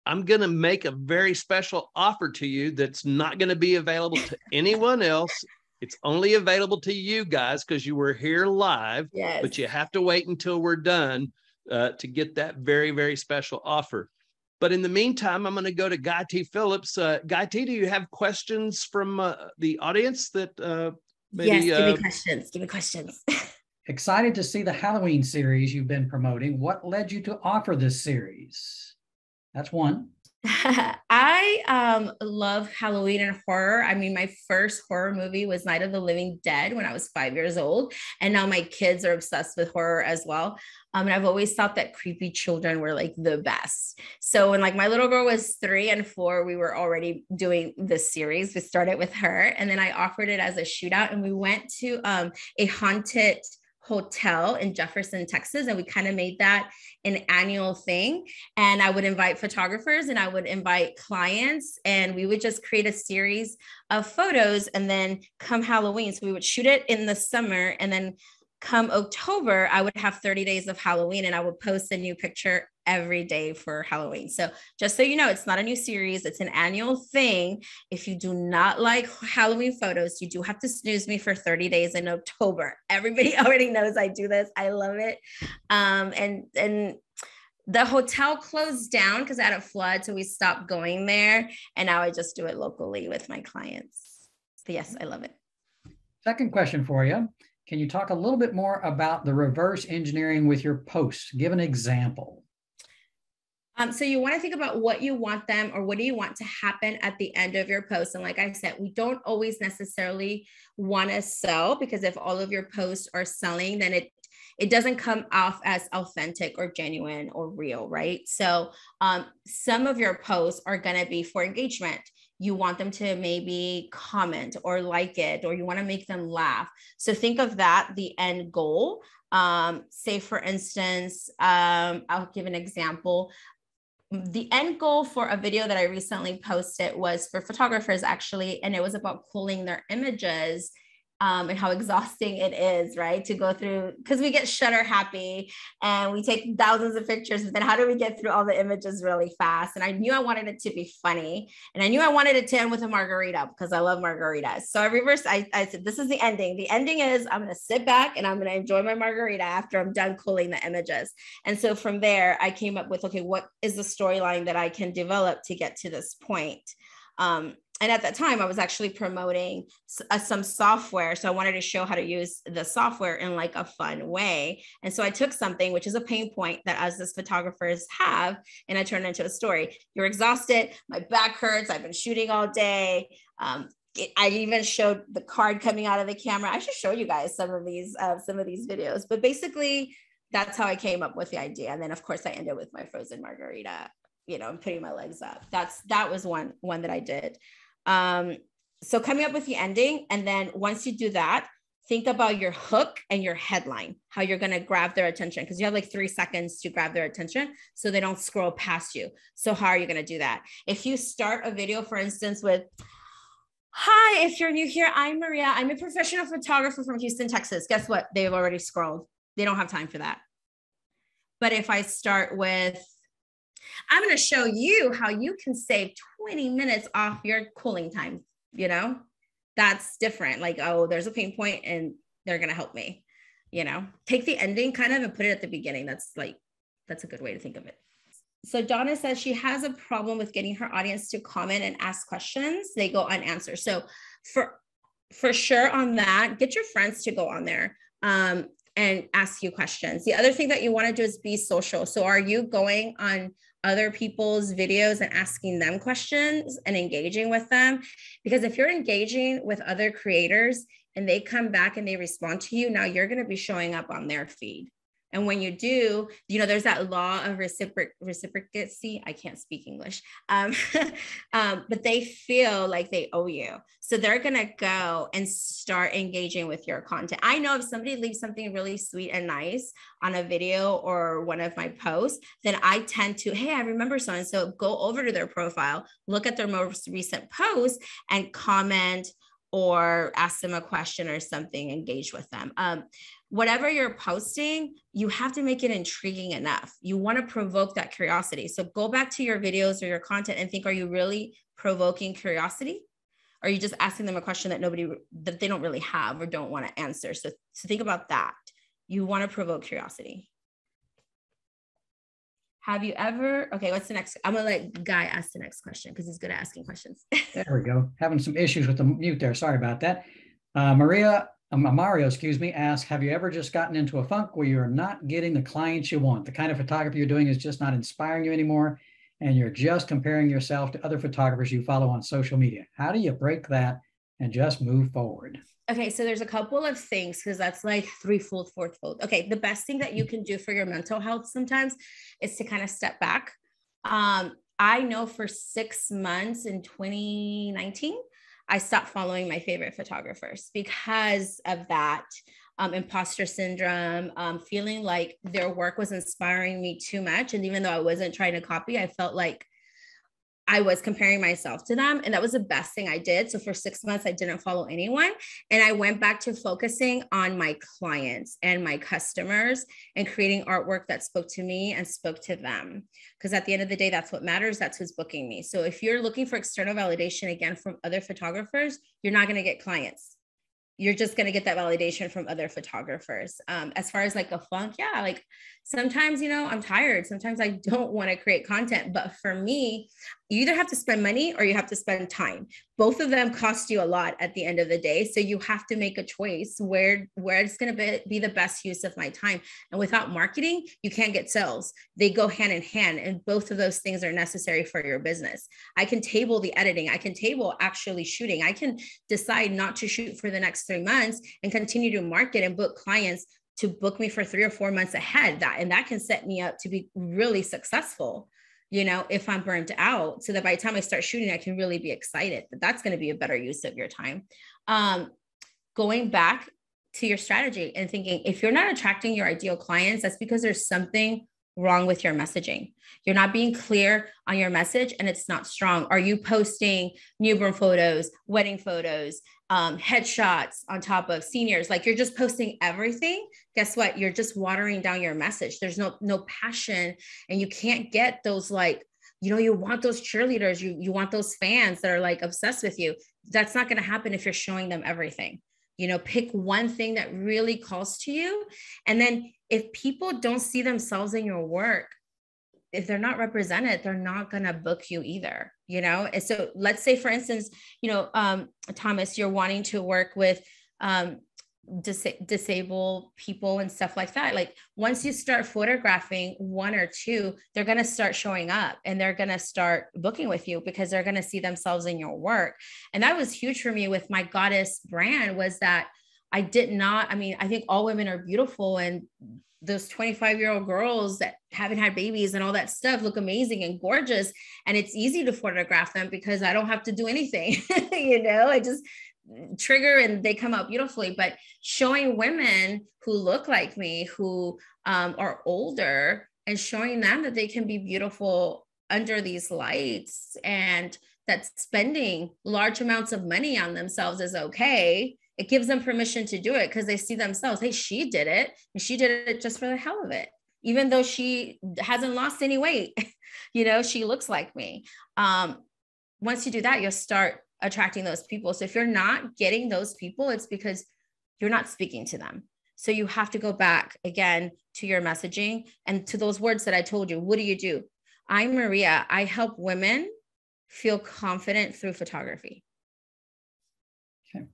I'm going to make a very special offer to you that's not going to be available to anyone else. It's only available to you guys because you were here live, Yes. But you have to wait until we're done to get that very, very special offer. But in the meantime, I'm going to go to Guy T. Phillips. Guy T., do you have questions from the audience that maybe? Yes, give me questions. Give me questions. Excited to see the Halloween series you've been promoting. What led you to offer this series? That's one. I love Halloween and horror. I mean, my first horror movie was Night of the Living Dead when I was 5 years old. And now my kids are obsessed with horror as well. And I've always thought that creepy children were like the best. So when like my little girl was 3 and 4, we were already doing this series. We started with her and then I offered it as a shootout and we went to a haunted hotel in Jefferson, Texas. And we kind of made that an annual thing. And I would invite photographers and I would invite clients and we would just create a series of photos. And then come Halloween, so we would shoot it in the summer. And then come October, I would have 30 days of Halloween and I would post a new picture every day for Halloween. So just so you know, it's not a new series, it's an annual thing. If you do not like Halloween photos, you do have to snooze me for 30 days in October. Everybody already knows I do this. I love it. And the hotel closed down because I had a flood. So we stopped going there. And now I just do it locally with my clients. So yes, I love it. Second question for you. Can you talk a little bit more about the reverse engineering with your posts? Give an example. So you want to think about what you want them or what do you want to happen at the end of your post. And like I said, we don't always necessarily want to sell because if all of your posts are selling, then it doesn't come off as authentic or genuine or real, right? So some of your posts are going to be for engagement. You want them to maybe comment or like it, or you want to make them laugh. So think of that, the end goal. Say for instance, I'll give an example. The end goal for a video that I recently posted was for photographers actually, and it was about pulling their images and how exhausting it is, right? To go through, because we get shutter happy and we take thousands of pictures, but then how do we get through all the images really fast? And I knew I wanted it to be funny. And I knew I wanted it to end with a margarita because I love margaritas. So I said, this is the ending. The ending is I'm going to sit back and I'm going to enjoy my margarita after I'm done cooling the images. And so from there, I came up with, okay, what is the storyline that I can develop to get to this point? And at that time, I was actually promoting some software. So I wanted to show how to use the software in like a fun way. And so I took something, which is a pain point that us as photographers have, and I turned it into a story. You're exhausted. My back hurts. I've been shooting all day. I even showed the card coming out of the camera. I should show you guys some of these videos. But basically, that's how I came up with the idea. And then, of course, I ended with my frozen margarita, you know, and putting my legs up. That was one that I did. So coming up with the ending. And then once you do that, think about your hook and your headline, how you're going to grab their attention. Cause you have like 3 seconds to grab their attention so they don't scroll past you. So how are you going to do that? If you start a video, for instance, with, hi, if you're new here, I'm Maria. I'm a professional photographer from Houston, Texas. Guess what? They've already scrolled. They don't have time for that. But if I start with, I'm going to show you how you can save 20 minutes off your cooling time. You know, that's different. Like, oh, there's a pain point and they're going to help me, you know, take the ending kind of and put it at the beginning. That's a good way to think of it. So Donna says she has a problem with getting her audience to comment and ask questions. They go unanswered. So for sure on that, get your friends to go on there and ask you questions. The other thing that you want to do is be social. So are you going on other people's videos and asking them questions and engaging with them? Because if you're engaging with other creators and they come back and they respond to you, now you're going to be showing up on their feed. And when you do, there's that law of reciprocity. I can't speak English, but they feel like they owe you. So they're going to go and start engaging with your content. I know if somebody leaves something really sweet and nice on a video or one of my posts, then I tend to, hey, I remember so-and-so, go over to their profile, look at their most recent post and comment or ask them a question or something, engage with them. Whatever you're posting, you have to make it intriguing enough. You want to provoke that curiosity. So go back to your videos or your content and think, are you really provoking curiosity? Or are you just asking them a question that they don't really have or don't want to answer? So think about that. You want to provoke curiosity. Have you ever, okay, what's the next? I'm going to let Guy ask the next question because he's good at asking questions. There we go. Having some issues with the mute there. Sorry about that. Mario, asks, have you ever just gotten into a funk where you're not getting the clients you want? The kind of photography you're doing is just not inspiring you anymore, and you're just comparing yourself to other photographers you follow on social media. How do you break that and just move forward? Okay, so there's a couple of things because that's like threefold, fourfold. Okay, the best thing that you can do for your mental health sometimes is to kind of step back. I know for 6 months in 2019, I stopped following my favorite photographers because of that imposter syndrome, feeling like their work was inspiring me too much. And even though I wasn't trying to copy, I felt like I was comparing myself to them. And that was the best thing I did. So for 6 months, I didn't follow anyone. And I went back to focusing on my clients and my customers and creating artwork that spoke to me and spoke to them. Because at the end of the day, that's what matters. That's who's booking me. So if you're looking for external validation, again, from other photographers, you're not going to get clients. You're just going to get that validation from other photographers. As far as like a funk, yeah, like sometimes, I'm tired. Sometimes I don't want to create content, but for me, you either have to spend money or you have to spend time. Both of them cost you a lot at the end of the day. So you have to make a choice where it's going to be the best use of my time. And without marketing, you can't get sales. They go hand in hand. And both of those things are necessary for your business. I can table the editing. I can table actually shooting. I can decide not to shoot for the next 3 months and continue to market and book clients to book me for 3 or 4 months ahead. That can set me up to be really successful, if I'm burnt out, so that by the time I start shooting, I can really be excited. But that's going to be a better use of your time. Going back to your strategy and thinking, if you're not attracting your ideal clients, that's because there's something wrong with your messaging. You're not being clear on your message and it's not strong. Are you posting newborn photos, wedding photos, headshots on top of seniors? Like you're just posting everything. Guess what? You're just watering down your message. There's no passion, and you can't get those, like, you want those cheerleaders, you want those fans that are like obsessed with you. That's not going to happen if you're showing them everything. Pick one thing that really calls to you. And then if people don't see themselves in your work, if they're not represented, they're not going to book you either, And so let's say, for instance, Thomas, you're wanting to work with disabled people and stuff like that. Like once you start photographing 1 or 2, they're going to start showing up and they're going to start booking with you because they're going to see themselves in your work. And that was huge for me with my Goddess brand, was that I think all women are beautiful, and those 25-year-old girls that haven't had babies and all that stuff look amazing and gorgeous. And it's easy to photograph them because I don't have to do anything, I just trigger and they come out beautifully. But showing women who look like me, who are older, and showing them that they can be beautiful under these lights, and that spending large amounts of money on themselves is okay. It gives them permission to do it because they see themselves, hey, she did it, and she did it just for the hell of it. Even though she hasn't lost any weight, she looks like me. Once you do that, you'll start attracting those people. So if you're not getting those people, it's because you're not speaking to them. So you have to go back again to your messaging and to those words that I told you. What do? I'm Maria. I help women feel confident through photography. Okay.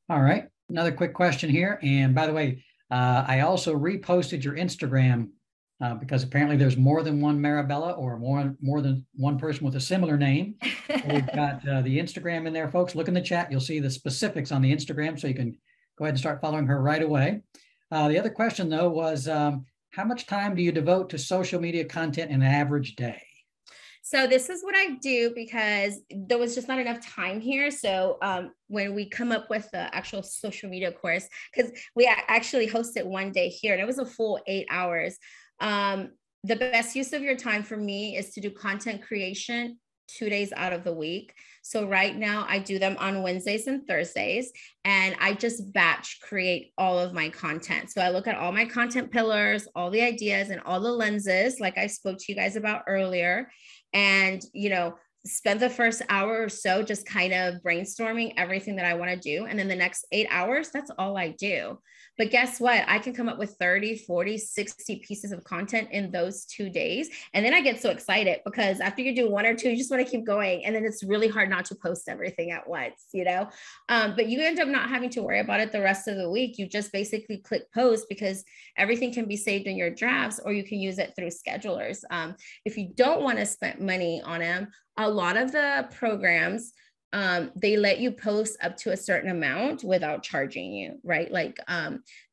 All right. Another quick question here. And by the way, I also reposted your Instagram because apparently there's more than one Marabella, or more than one person with a similar name. So we've got the Instagram in there, folks. Look in the chat. You'll see the specifics on the Instagram, so you can go ahead and start following her right away. The other question, though, was how much time do you devote to social media content in an average day? So this is what I do because there was just not enough time here. So when we come up with the actual social media course, because we actually hosted one day here and it was a full 8 hours. The best use of your time for me is to do content creation 2 days out of the week. So right now I do them on Wednesdays and Thursdays, and I just batch create all of my content. So I look at all my content pillars, all the ideas and all the lenses, like I spoke to you guys about earlier, and, you know, spend the first hour or so just kind of brainstorming everything that I want to do. And then the next 8 hours, that's all I do. But guess what? I can come up with 30, 40, 60 pieces of content in those 2 days. And then I get so excited because after you do one or two, you just want to keep going. And then it's really hard not to post everything at once, you know? But you end up not having to worry about it the rest of the week. You just basically click post because everything can be saved in your drafts, or you can use it through schedulers. If you don't want to spend money on them, a lot of the programs, they let you post up to a certain amount without charging you, right? Like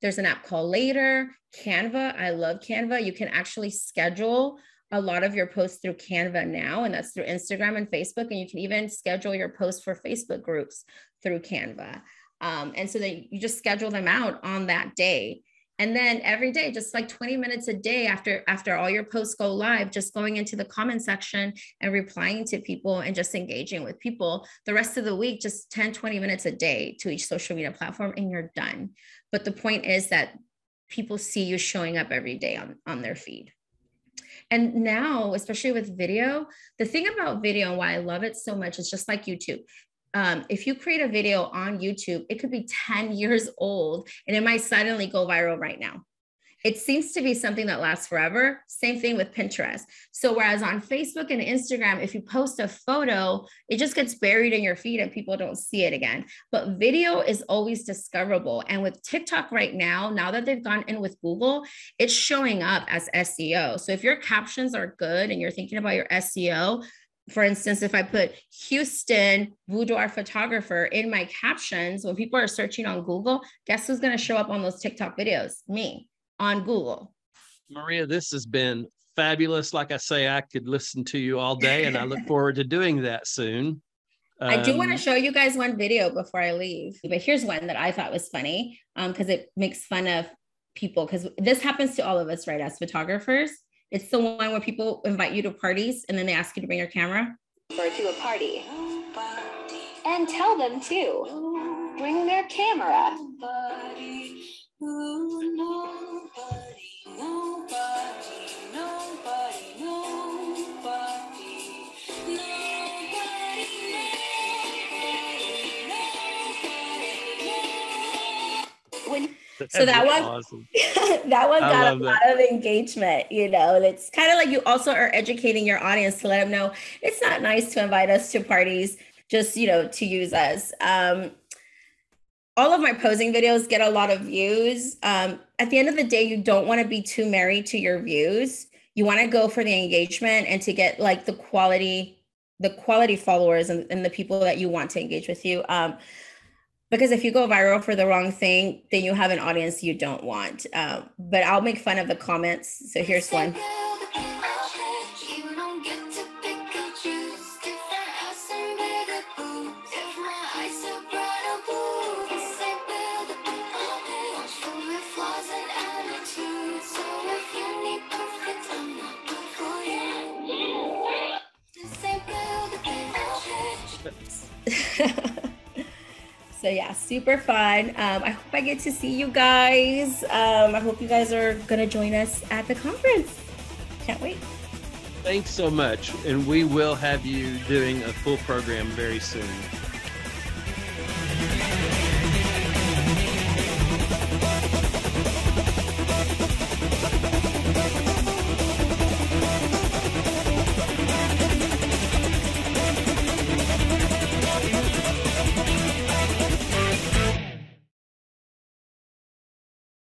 there's an app called Later, Canva. I love Canva. You can actually schedule a lot of your posts through Canva now, and that's through Instagram and Facebook. And you can even schedule your posts for Facebook groups through Canva. And so that you just schedule them out on that day. And then every day, just like 20 minutes a day after all your posts go live, just going into the comment section and replying to people and just engaging with people. The rest of the week, just 10, 20 minutes a day to each social media platform and you're done. But the point is that people see you showing up every day on their feed. And now, especially with video, the thing about video and why I love it so much is just like YouTube. If you create a video on YouTube, it could be 10 years old and it might suddenly go viral right now. It seems to be something that lasts forever. Same thing with Pinterest. So whereas on Facebook and Instagram, if you post a photo, it just gets buried in your feed and people don't see it again. But video is always discoverable. And with TikTok right now that they've gone in with Google, it's showing up as SEO. So if your captions are good and you're thinking about your SEO, for instance, if I put Houston boudoir photographer in my captions, when people are searching on Google, guess who's going to show up on those TikTok videos? Me on Google. Maria, this has been fabulous. Like I say, I could listen to you all day, and I look forward to doing that soon. I do want to show you guys one video before I leave, but here's one that I thought was funny because it makes fun of people, because this happens to all of us, right, as photographers. It's the one where people invite you to parties and then they ask you to bring your camera. Or to a party. And tell them to bring their camera. So that one, awesome. That one got a lot of engagement, you know, and it's kind of like you also are educating your audience to let them know it's not nice to invite us to parties, just, you know, to use us. All of my posing videos get a lot of views. At the end of the day, you don't want to be too married to your views. You want to go for the engagement and to get like the quality followers and the people that you want to engage with you. Because if you go viral for the wrong thing, then you have an audience you don't want. But I'll make fun of the comments. So here's one. So yeah, super fun. I hope I get to see you guys. I hope you guys are gonna join us at the conference. Can't wait. Thanks so much. And we will have you doing a full program very soon.